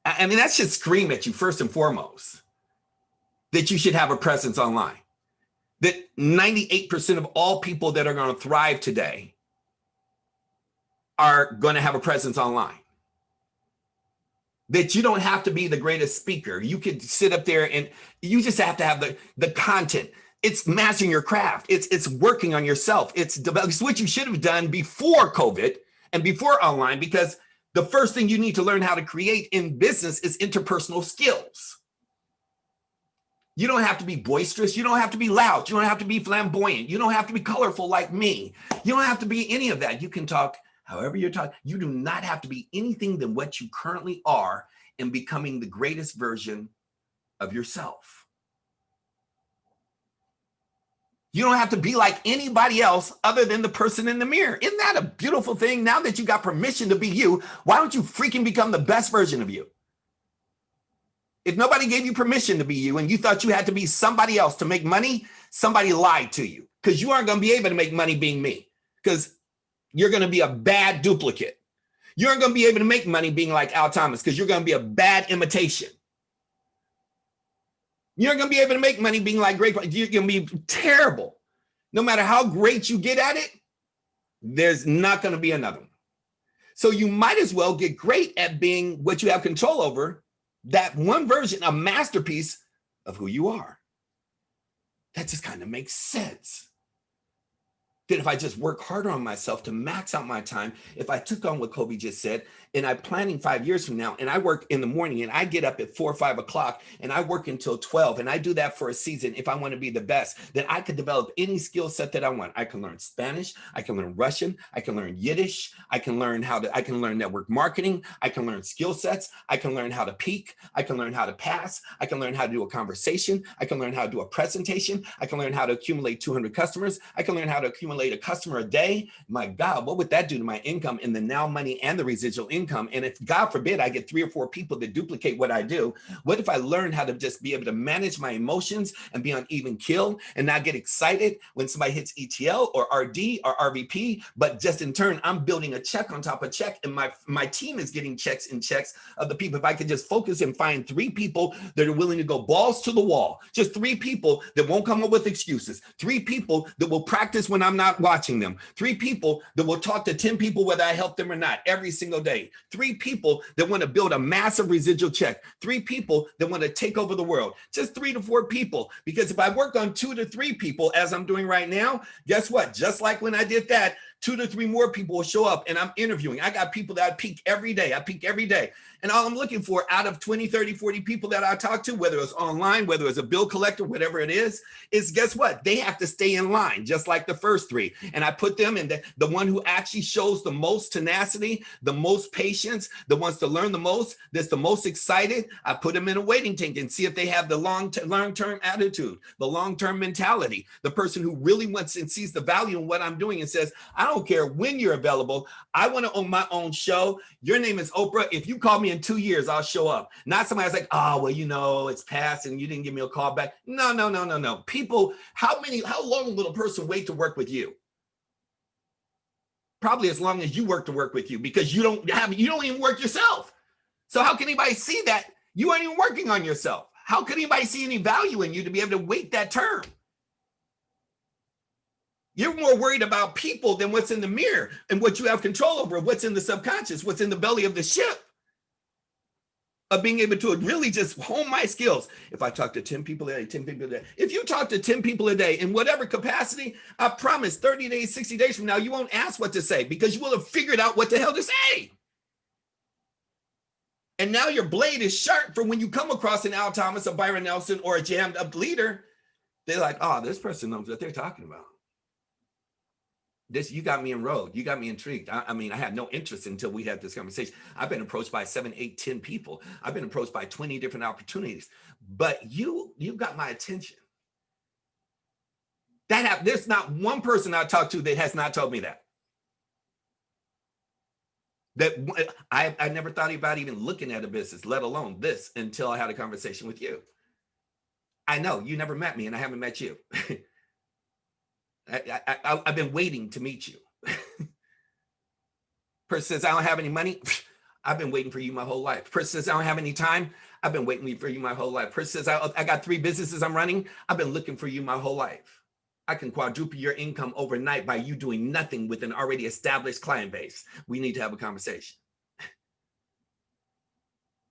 I mean, that should scream at you first and foremost, that you should have a presence online. That 98% of all people that are going to thrive today are going to have a presence online. That you don't have to be the greatest speaker. You could sit up there and you just have to have the content. It's mastering your craft. It's working on yourself. It's what you should have done before COVID and before online, because the first thing you need to learn how to create in business is interpersonal skills. You don't have to be boisterous. You don't have to be loud. You don't have to be flamboyant. You don't have to be colorful like me. You don't have to be any of that. You can talk however you're talking. You do not have to be anything than what you currently are in becoming the greatest version of yourself. You don't have to be like anybody else other than the person in the mirror. Isn't that a beautiful thing? Now that you got permission to be you, why don't you freaking become the best version of you? If nobody gave you permission to be you and you thought you had to be somebody else to make money, somebody lied to you, because you aren't going to be able to make money being me, because you're going to be a bad duplicate. You aren't going to be able to make money being like Al Thomas, because you're going to be a bad imitation. You're not going to be able to make money being like great. You're going to be terrible. No matter how great you get at it, there's not going to be another one. So you might as well get great at being what you have control over, that one version, a masterpiece of who you are. That just kind of makes sense. That if I just work harder on myself to max out my time, if I took on what Kobe just said, and I'm planning 5 years from now, and I work in the morning and I get up at 4 or 5 o'clock and I work until 12, and I do that for a season, if I want to be the best, then I could develop any skill set that I want. I can learn Spanish, I can learn Russian, I can learn Yiddish, I can learn network marketing, I can learn skill sets, I can learn how to peak, I can learn how to pass, I can learn how to do a conversation, I can learn how to do a presentation, I can learn how to accumulate 200 customers, I can learn how to accumulate a customer a day. My God, what would that do to my income and the now money and the residual income? And if God forbid I get 3 or 4 people that duplicate what I do, what if I learn how to just be able to manage my emotions and be on even keel and not get excited when somebody hits ETL or RD or RVP, but just in turn, I'm building a check on top of check, and my team is getting checks and checks of the people. If I could just focus and find 3 people that are willing to go balls to the wall, just 3 people that won't come up with excuses, 3 people that will practice when I'm not watching them, 3 people that will talk to 10 people whether I help them or not every single day, 3 people that want to build a massive residual check, 3 people that want to take over the world, just 3 to 4 people. Because if I work on 2 to 3 people as I'm doing right now, guess what? Just like when I did that, 2 to 3 more people will show up, and I'm interviewing. I got people that I peak every day. And all I'm looking for out of 20, 30, 40 people that I talk to, whether it's online, whether it's a bill collector, whatever it is guess what? They have to stay in line, just like the first 3. And I put them in the one who actually shows the most tenacity, the most patience, that wants to learn the most, that's the most excited. I put them in a waiting tank and see if they have the long-term attitude, the long-term mentality, the person who really wants and sees the value in what I'm doing and says, I don't care when you're available. I want to own my own show. Your name is Oprah. If you call me in 2 years, I'll show up. Not somebody that's like, oh, well, it's past and you didn't give me a call back. No. People, how long will a person wait to work with you? Probably as long as you work to work with you, because you don't even work yourself. So how can anybody see that you aren't even working on yourself? How could anybody see any value in you to be able to wait that term? You're more worried about people than what's in the mirror and what you have control over, what's in the subconscious, what's in the belly of the ship. of being able to really just hone my skills. If I talk to 10 people a day, 10 people a day. If you talk to 10 people a day in whatever capacity, I promise 30 days, 60 days from now, you won't ask what to say because you will have figured out what the hell to say. And now your blade is sharp for when you come across an Al Thomas, a Byron Nelson, or a jammed up leader. They're like, oh, this person knows what they're talking about. You got me enrolled. You got me intrigued. I mean, I had no interest until we had this conversation. I've been approached by 7, 8, 10 people. I've been approached by 20 different opportunities, but you got my attention. There's not one person I talked to that has not told me that. I never thought about even looking at a business, let alone this, until I had a conversation with you. I know you never met me and I haven't met you. I've been waiting to meet you. Person says, I don't have any money. I've been waiting for you my whole life. Person says, I don't have any time. I've been waiting for you my whole life. Person says, I got 3 businesses I'm running. I've been looking for you my whole life. I can quadruple your income overnight by you doing nothing with an already established client base. We need to have a conversation.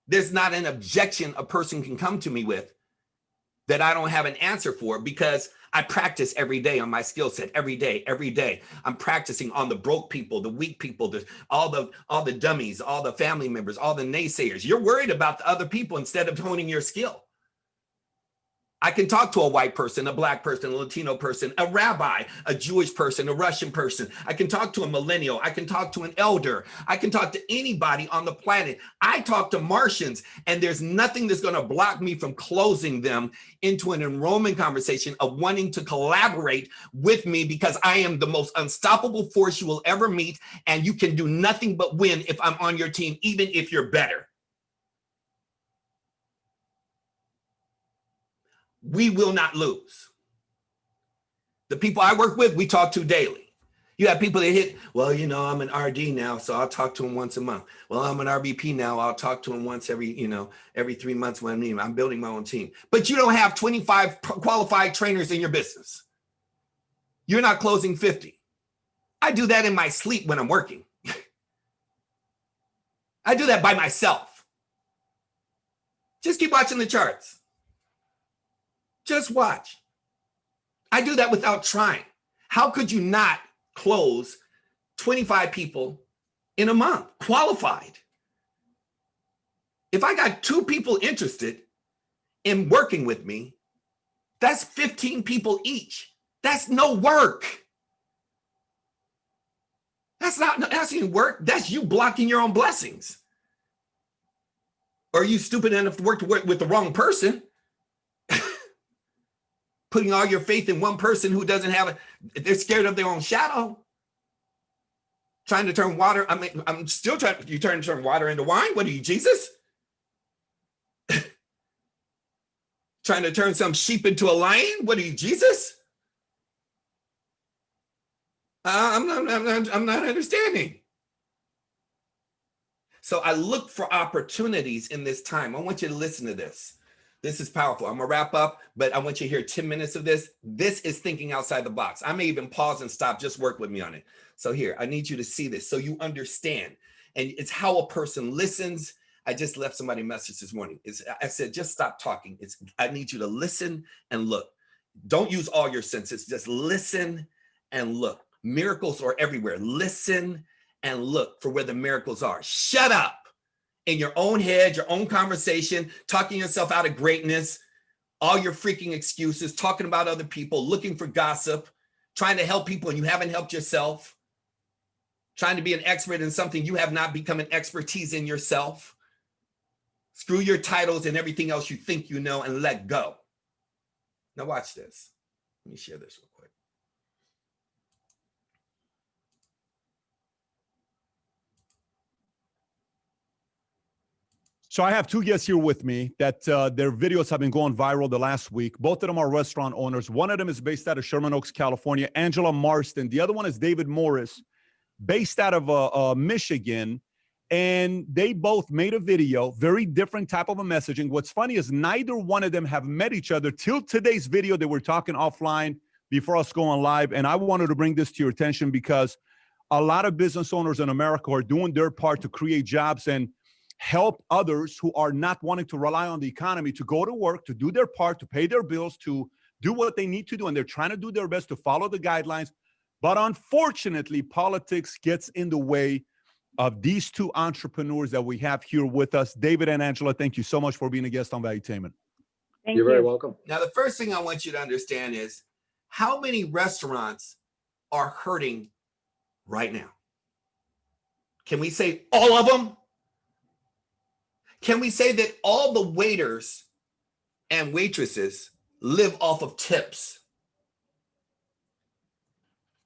There's not an objection a person can come to me with that I don't have an answer for, because I practice every day on my skill set, every day. I'm practicing on the broke people, the weak people, all the dummies, all the family members, all the naysayers. You're worried about the other people instead of honing your skill. I can talk to a white person, a black person, a Latino person, a rabbi, a Jewish person, a Russian person. I can talk to a millennial. I can talk to an elder. I can talk to anybody on the planet. I talk to Martians, and there's nothing that's going to block me from closing them into an enrollment conversation of wanting to collaborate with me, because I am the most unstoppable force you will ever meet, and you can do nothing but win if I'm on your team, even if you're better. We will not lose. The people I work with, we talk to daily. You have people that hit, well, you know, I'm an RD now, so I'll talk to them once a month. Well, I'm an RVP now, I'll talk to them once every 3 months when I'm building my own team. But you don't have 25 qualified trainers in your business. You're not closing 50. I do that in my sleep when I'm working. I do that by myself. Just keep watching the charts. Just watch. I do that without trying. How could you not close 25 people in a month, qualified? If I got 2 people interested in working with me, that's 15 people each. That's no work. That's even work. That's you blocking your own blessings. Or are you stupid enough to work with the wrong person? Putting all your faith in one person who doesn't have they're scared of their own shadow. Trying to turn water, I'm still trying, you trying to turn water into wine? What are you, Jesus? Trying to turn some sheep into a lion? What are you, Jesus? I'm not understanding. So I look for opportunities in this time. I want you to listen to this. This is powerful. I'm gonna wrap up, but I want you to hear 10 minutes of this. This is thinking outside the box. I may even pause and stop, just work with me on it. So here, I need you to see this so you understand. And it's how a person listens. I just left somebody a message this morning. I said, just stop talking. I need you to listen and look. Don't use all your senses, just listen and look. Miracles are everywhere. Listen and look for where the miracles are. Shut up. In your own head, your own conversation, talking yourself out of greatness, all your freaking excuses, talking about other people, looking for gossip, trying to help people and you haven't helped yourself, trying to be an expert in something you have not become an expertise in yourself. Screw your titles and everything else you think you know and let go. Now watch this. Let me share this real quick. So I have 2 guests here with me that their videos have been going viral the last week. Both of them are restaurant owners. One of them is based out of Sherman Oaks, California, Angela Marston. The other one is David Morris, based out of Michigan. And they both made a video, very different type of a messaging. What's funny is neither one of them have met each other till today's video. They were talking offline before us going live. And I wanted to bring this to your attention because a lot of business owners in America are doing their part to create jobs. And help others who are not wanting to rely on the economy to go to work, to do their part, to pay their bills, to do what they need to do. And they're trying to do their best to follow the guidelines. But unfortunately, politics gets in the way of these two entrepreneurs that we have here with us. David and Angela, thank you so much for being a guest on Valuetainment. You're very welcome. Now, the first thing I want you to understand is how many restaurants are hurting right now? Can we say all of them? Can we say that all the waiters and waitresses live off of tips?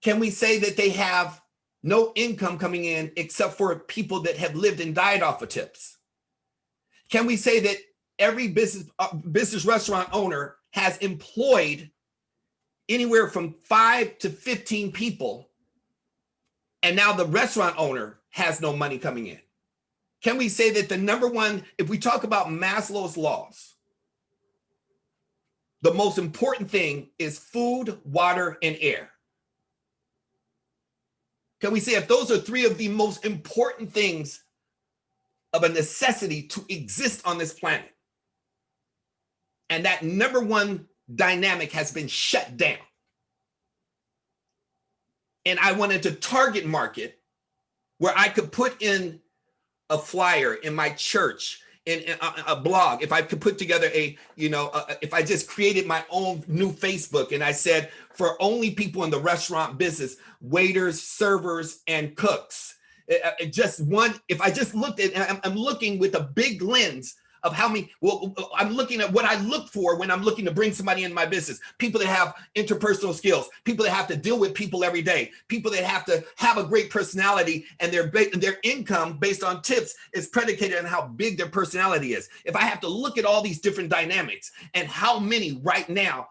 Can we say that they have no income coming in except for people that have lived and died off of tips? Can we say that every business restaurant owner has employed anywhere from 5 to 15 people, and now the restaurant owner has no money coming in? Can we say that the number one, if we talk about Maslow's laws, the most important thing is food, water, and air? Can we say if those are three of the most important things of a necessity to exist on this planet, and that number one dynamic has been shut down, and I wanted to target market where I could put in a flyer in my church, in a blog, if I could put together if I just created my own new Facebook and I said, for only people in the restaurant business, waiters, servers, and cooks. If I just looked at, I'm looking with a big lens of how many, I'm looking at what I look for when I'm looking to bring somebody into my business. People that have interpersonal skills, people that have to deal with people every day, people that have to have a great personality, and their income based on tips is predicated on how big their personality is. If I have to look at all these different dynamics and how many right now,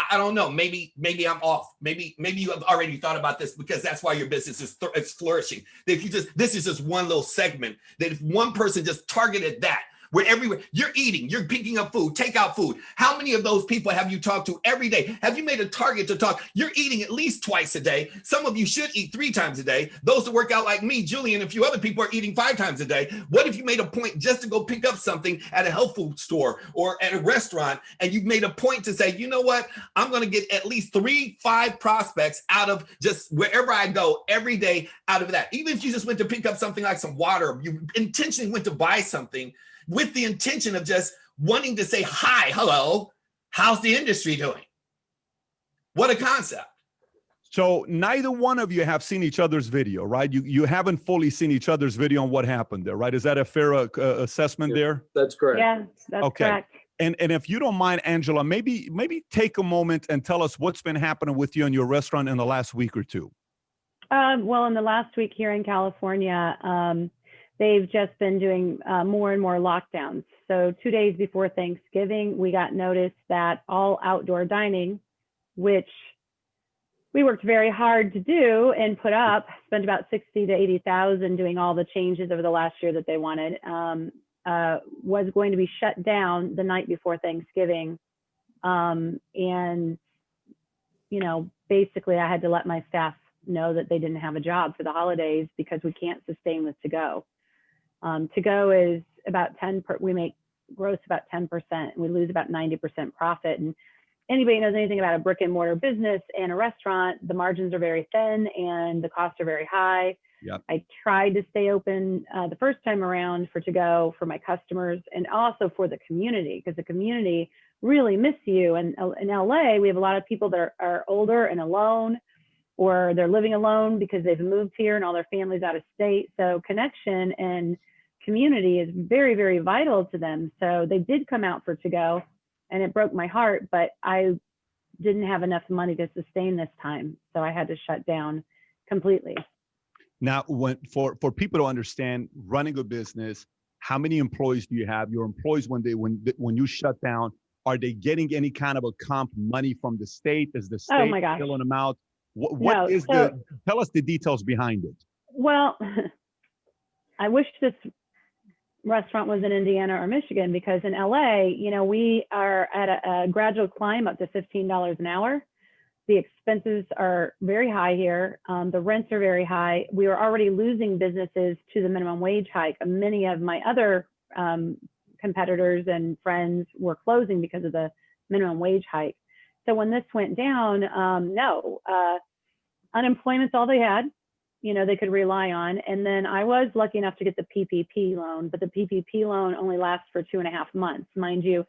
I don't know, maybe I'm off. Maybe you have already thought about this because that's why your business is flourishing. If this is just one little segment, that if one person just targeted that, where everywhere you're eating, you're picking up food, take out food. How many of those people have you talked to every day? Have you made a target to talk? You're eating at least twice a day. Some of you should eat 3 times a day. Those that work out like me, Julie, and a few other people are eating 5 times a day. What if you made a point just to go pick up something at a health food store or at a restaurant, and you made a point to say, you know what? I'm going to get at least 3-5 prospects out of just wherever I go every day out of that. Even if you just went to pick up something like some water, you intentionally went to buy something with the intention of just wanting to say, hi, hello, how's the industry doing? What a concept. So neither one of you have seen each other's video, right? You haven't fully seen each other's video on what happened there, right? Is that a fair assessment there? That's correct. Yeah, that's correct. And if you don't mind, Angela, maybe take a moment and tell us what's been happening with you and your restaurant in the last week or two. Well, in the last week here in California, they've just been doing more and more lockdowns. So 2 days before Thanksgiving, we got notice that all outdoor dining, which we worked very hard to do and put up, spent about 60 to 80,000 doing all the changes over the last year that they wanted, was going to be shut down the night before Thanksgiving. And, basically I had to let my staff know that they didn't have a job for the holidays because we can't sustain with to-go. To-go is about we make gross about 10%, and we lose about 90% profit. And anybody knows anything about a brick and mortar business and a restaurant, the margins are very thin and the costs are very high. Yep. I tried to stay open the first time around for to-go for my customers and also for the community, because the community really miss you. And in LA, we have a lot of people that are older and alone, or they're living alone because they've moved here and all their families out of state. So connection and community is very, very vital to them. So they did come out for to-go, and it broke my heart, but I didn't have enough money to sustain this time. So I had to shut down completely. Now, for people to understand running a business, how many employees do you have? Your employees, when you shut down, are they getting any kind of a comp money from the state? Is the state filling them out? Tell us the details behind it. Well, I wish this restaurant was in Indiana or Michigan, because in LA, we are at a gradual climb up to $15 an hour. The expenses are very high here. The rents are very high. We were already losing businesses to the minimum wage hike. Many of my other competitors and friends were closing because of the minimum wage hike. So when this went down, unemployment's all they had, they could rely on. And then I was lucky enough to get the PPP loan, but the PPP loan only lasts for 2.5 months. Mind you,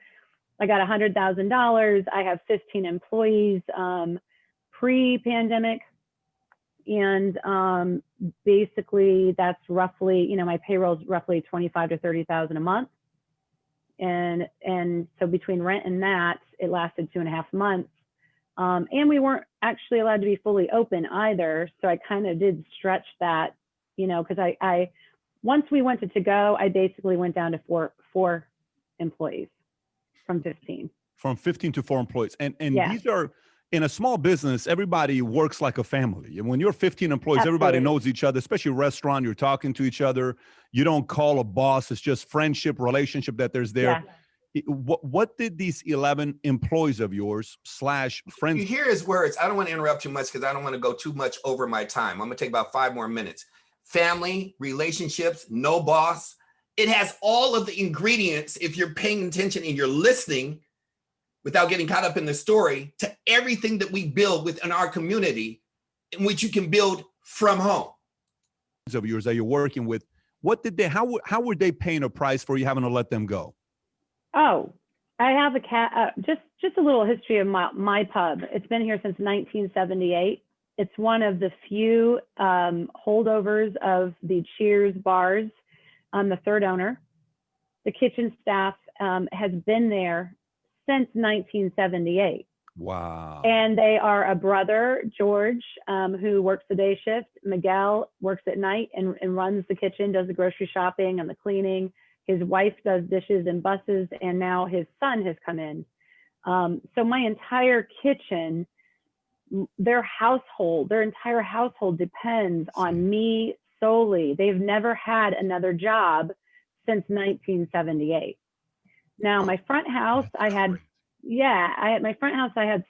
I got $100,000. I have 15 employees pre-pandemic. And basically that's roughly, my payroll is roughly 25 to 30,000 a month. And so between rent and that, it lasted 2.5 months. And we weren't actually allowed to be fully open either. So I kind of did stretch that, because I once we went to go, I basically went down to four employees from 15. From 15 to 4 employees. And Yeah. These are, in a small business, everybody works like a family. And when you're 15 employees, Absolutely. Everybody knows each other, especially a restaurant, you're talking to each other. You don't call a boss. It's just friendship, relationship that there's there. Yeah. What did these 11 employees of yours / friends? You hear his words. I don't want to interrupt too much because I don't want to go too much over my time. I'm going to take about 5 more minutes. Family, relationships, no boss. It has all of the ingredients, if you're paying attention and you're listening without getting caught up in the story, to everything that we build within our community, in which you can build from home. Of yours that you're working with, what did they, how were they paying a price for you having to let them go? Oh, I have just a little history of my pub. It's been here since 1978. It's one of the few holdovers of the Cheers bars. I'm the third owner. The kitchen staff has been there since 1978. Wow. And they are a brother, George, who works the day shift. Miguel works at night and runs the kitchen, does the grocery shopping and the cleaning. His wife does dishes and buses, and now his son has come in. So my entire kitchen, their entire household depends on me solely. They've never had another job since 1978. Now my front house, I had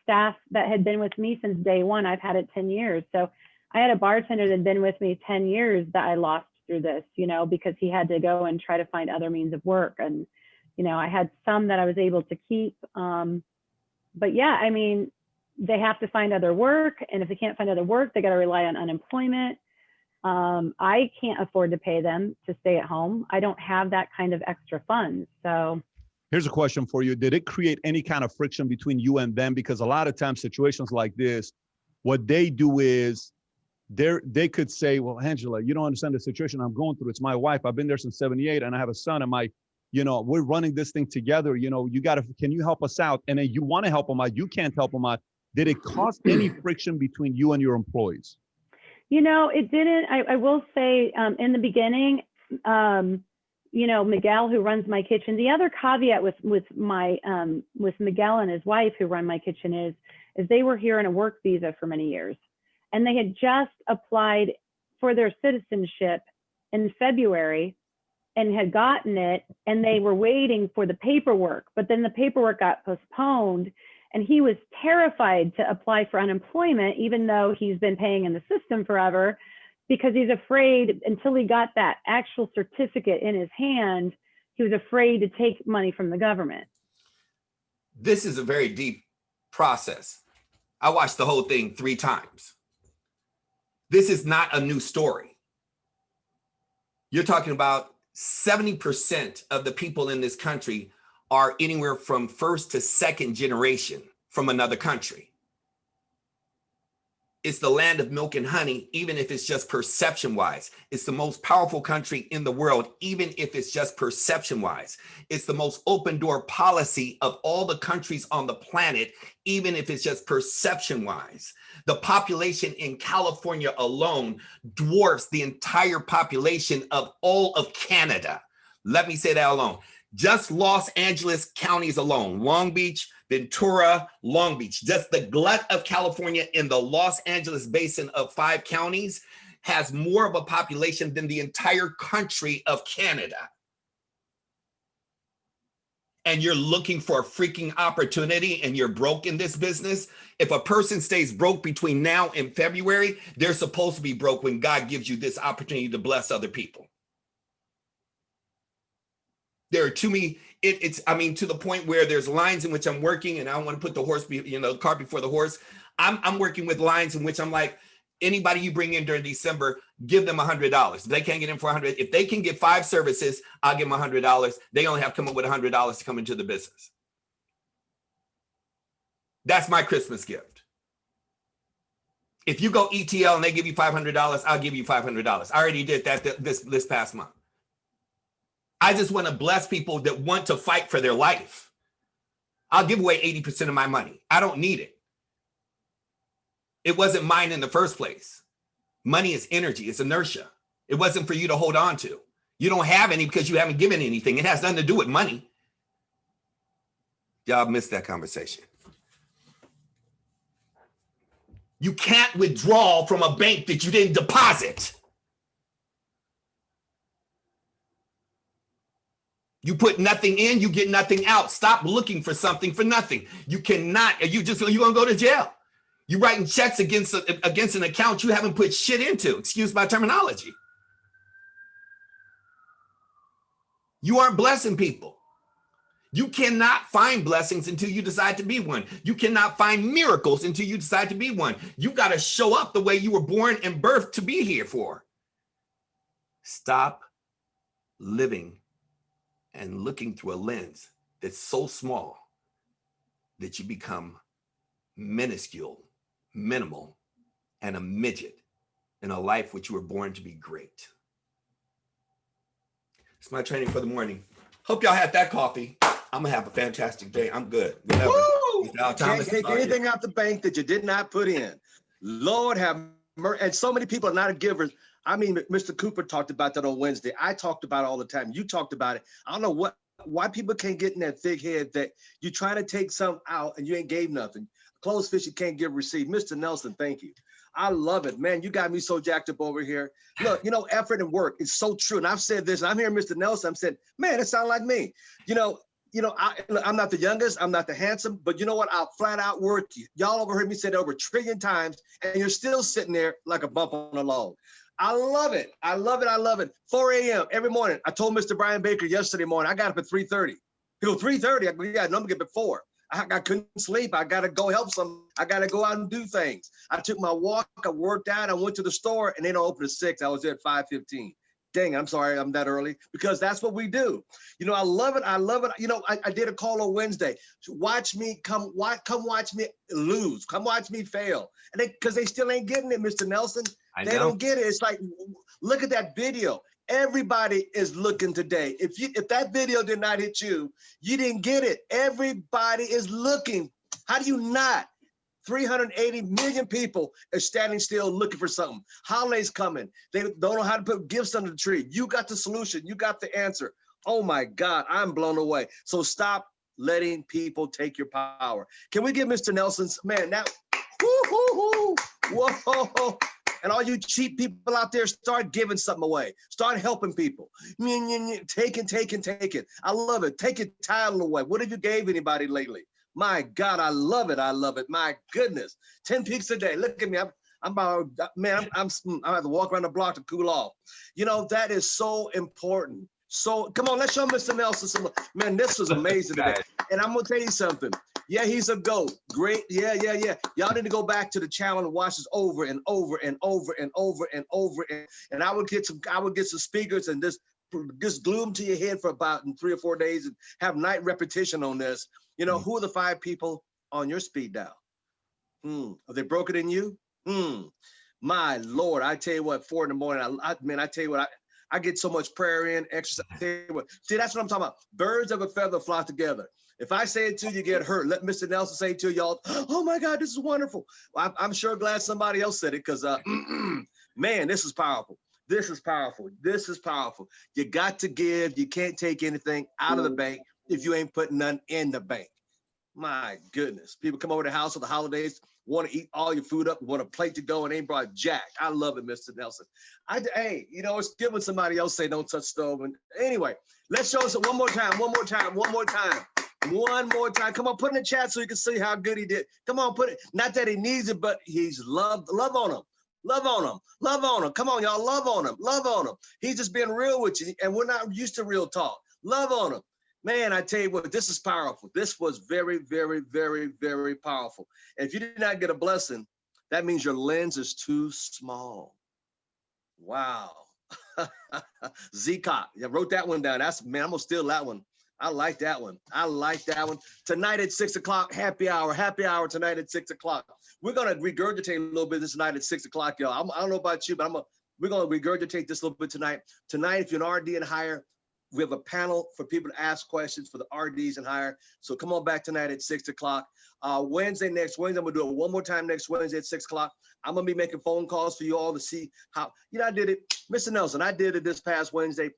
staff that had been with me since day one. I've had it 10 years. So I had a bartender that had been with me 10 years that I lost through this, because he had to go and try to find other means of work. And, I had some that I was able to keep. But yeah, I mean, they have to find other work. And if they can't find other work, they got to rely on unemployment. I can't afford to pay them to stay at home. I don't have that kind of extra funds. So here's a question for you. Did it create any kind of friction between you and them? Because a lot of times situations like this, what they do is they could say, well, Angela, you don't understand the situation I'm going through. It's my wife. I've been there since 78 and I have a son, and we're running this thing together. Can you help us out? And then you want to help them out. You can't help them out. Did it cause any friction between you and your employees? It didn't. I will say in the beginning, Miguel, who runs my kitchen, the other caveat with Miguel and his wife who run my kitchen is they were here on a work visa for many years. And they had just applied for their citizenship in February and had gotten it, and they were waiting for the paperwork, but then the paperwork got postponed, and he was terrified to apply for unemployment, even though he's been paying in the system forever, because he's afraid until he got that actual certificate in his hand, he was afraid to take money from the government. This is a very deep process. I watched the whole thing 3 times. This is not a new story. You're talking about 70% of the people in this country are anywhere from first to second generation from another country. It's the land of milk and honey, even if it's just perception-wise. It's the most powerful country in the world, even if it's just perception-wise. It's the most open door policy of all the countries on the planet, even if it's just perception-wise. The population in California alone dwarfs the entire population of all of Canada. Let me say that alone. Just Los Angeles counties alone, Long Beach, Ventura, Long Beach, just the glut of California in the Los Angeles basin of 5 counties has more of a population than the entire country of Canada. and you're looking for a freaking opportunity and you're broke in this business, if a person stays broke between now and February, they're supposed to be broke when God gives you this opportunity to bless other people. There are too many, I mean, to the point where there's lines in which I'm working, and I don't want to put the cart before the horse. I'm working with lines in which I'm like, anybody you bring in during December, give them $100. If they can't get in for $100, if they can get 5 services, I'll give them $100. They only have to come up with $100 to come into the business. That's my Christmas gift. If you go ETL and they give you $500, I'll give you $500. I already did that this past month. I just want to bless people that want to fight for their life. I'll give away 80% of my money. I don't need it. It wasn't mine in the first place. Money is energy. It's inertia. It wasn't for you to hold on to. You don't have any because you haven't given anything. It has nothing to do with money. Y'all missed that conversation. You can't withdraw from a bank that you didn't deposit. You put nothing in, you get nothing out. Stop looking for something for nothing. You cannot, you're gonna go to jail. You're writing checks against an account you haven't put shit into. Excuse my terminology. You aren't blessing people. You cannot find blessings until you decide to be one. You cannot find miracles until you decide to be one. You got to show up the way you were born and birthed to be here for. Stop living and looking through a lens that's so small that you become minuscule, minimal, and a midget in a life which you were born to be great. It's my training for the morning. Hope y'all had that coffee. I'm gonna have a fantastic day. I'm good. Whatever. Can't take anything out the bank that you did not put in. Lord have mercy. And so many people are not givers. I mean, Mr. Cooper talked about that on Wednesday. I talked about it all the time. You talked about it. I don't know why people can't get in that thick head that you're trying to take something out and you ain't gave nothing. Closed fish, you can't give receipt. Mr. Nelson, thank you. I love it, man. You got me so jacked up over here. Look, effort and work is so true. And I've said this, and I'm hearing Mr. Nelson, I'm saying, man, it sounds like me. I'm not the youngest, I'm not the handsome, but you know what? I'll flat out work you. Y'all overheard me say it over 1 trillion times, and you're still sitting there like a bump on a log. I love it. I love it. I love it. 4 a.m. every morning. I told Mr. Brian Baker yesterday morning, I got up at 3:30. He goes, 3:30? I go, yeah, no, I'm gonna get up at 4. I couldn't sleep. I got to go help some. I got to go out and do things. I took my walk. I worked out. I went to the store, and they don't open at 6. I was there at 5:15. Dang, I'm sorry I'm that early, because that's what we do. I love it. I love it. I did a call on Wednesday. Watch me come watch me lose. Come watch me fail. And because they still ain't getting it, Mr. Nelson. They don't get it. It's like, look at that video. Everybody is looking today. If that video did not hit you, you didn't get it. Everybody is looking. How do you not? 380 million people are standing still looking for something. Holiday's coming. They don't know how to put gifts under the tree. You got the solution. You got the answer. Oh my God, I'm blown away. So stop letting people take your power. Can we give Mr. Nelson's, man, that, whoa. And all you cheap people out there, start giving something away. Start helping people. Taking. I love it. Take your title away. What have you gave anybody lately? My God, I love it. I love it. My goodness. 10 peaks a day. Look at me. I'm about, man, I have to walk around the block to cool off. That is so important. So come on, let's show Mr. Nelson some. Man, this was amazing today. And I'm gonna tell you something. Yeah, he's a GOAT. Great. Yeah. Y'all need to go back to the channel and watch this over and over and over and over and over. And I would get some speakers and just glue them to your head for about 3 or 4 days and have night repetition on this. Who are the 5 people on your speed dial? Are they broken in you? My Lord, I tell you what, 4 in the morning, I tell you what, I get so much prayer in, exercise. See, that's what I'm talking about. Birds of a feather flock together. If I say it to you, get hurt. Let Mr. Nelson say it to y'all. Oh my God, this is wonderful. Well, I'm sure glad somebody else said it, because man, this is powerful. This is powerful. This is powerful. You got to give. You can't take anything out of the bank if you ain't putting none in the bank. My goodness. People come over to the house for the holidays, want to eat all your food up, want a plate to go, and ain't brought jack. I love it, Mr. Nelson. Hey, it's good when somebody else say don't touch stove. And anyway, let's show us one more time. One more time. Come on, put in the chat so you can see how good he did. Come on, put it. Not that he needs it, but he's loved. Love on him. Love on him. Love on him. Come on, y'all. Love on him. Love on him. He's just being real with you, and we're not used to real talk. Love on him. Man, I tell you what, this is powerful. This was very, very, very, very powerful. And if you did not get a blessing, that means your lens is too small. Wow. Zcop. I wrote that one down. That's, man, I'm gonna steal that one. I like that one. I like that one. Tonight at 6 o'clock, happy hour tonight at 6 o'clock. We're gonna regurgitate a little bit this night at 6 o'clock, y'all. I don't know about you, but we're gonna regurgitate this a little bit tonight. Tonight, if you're an RD and higher, we have a panel for people to ask questions for the RDs and higher. So come on back tonight at 6 o'clock. Next Wednesday, I'm gonna do it one more time next Wednesday at 6 o'clock. I'm gonna be making phone calls for you all to see how, I did it. Mr. Nelson, I did it this past Wednesday.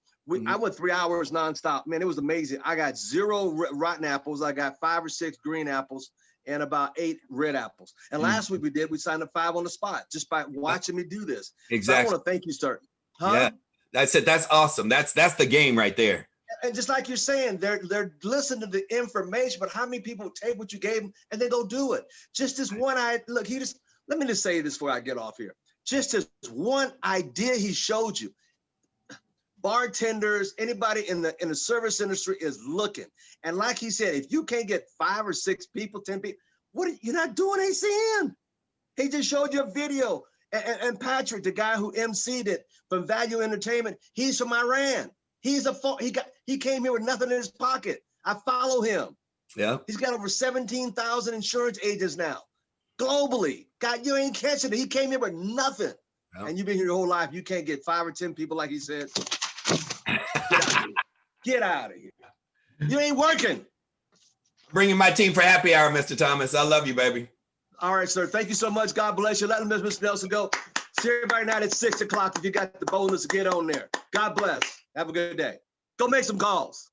I went 3 hours nonstop. Man, it was amazing. I got 0 rotten apples. I got 5 or 6 green apples and about 8 red apples. And last week we signed up 5 on the spot just by watching me do this. Exactly. So I want to thank you, sir. Huh? Yeah. That's it. That's awesome. That's the game right there. And just like you're saying, they're listening to the information, but how many people take what you gave them and they go do it? Just this one look, let me just say this before I get off here. Just this one idea he showed you. Bartenders, anybody in the service industry is looking. And like he said, if you can't get 5 or 6 people, 10 people, you're not doing ACM. He just showed you a video. And Patrick, the guy who emceed it from Value Entertainment, he's from Iran. He came here with nothing in his pocket. I follow him. Yeah. He's got over 17,000 insurance agents now, globally. God, you ain't catching it. He came here with nothing. Yeah. And you've been here your whole life. You can't get 5 or 10 people, like he said. Get out of here. You ain't working. Bringing my team for happy hour, Mr. Thomas. I love you, baby. All right, sir. Thank you so much. God bless you. Let Mr. Nelson go. See everybody tonight at 6 o'clock if you got the boldness to get on there. God bless. Have a good day. Go make some calls.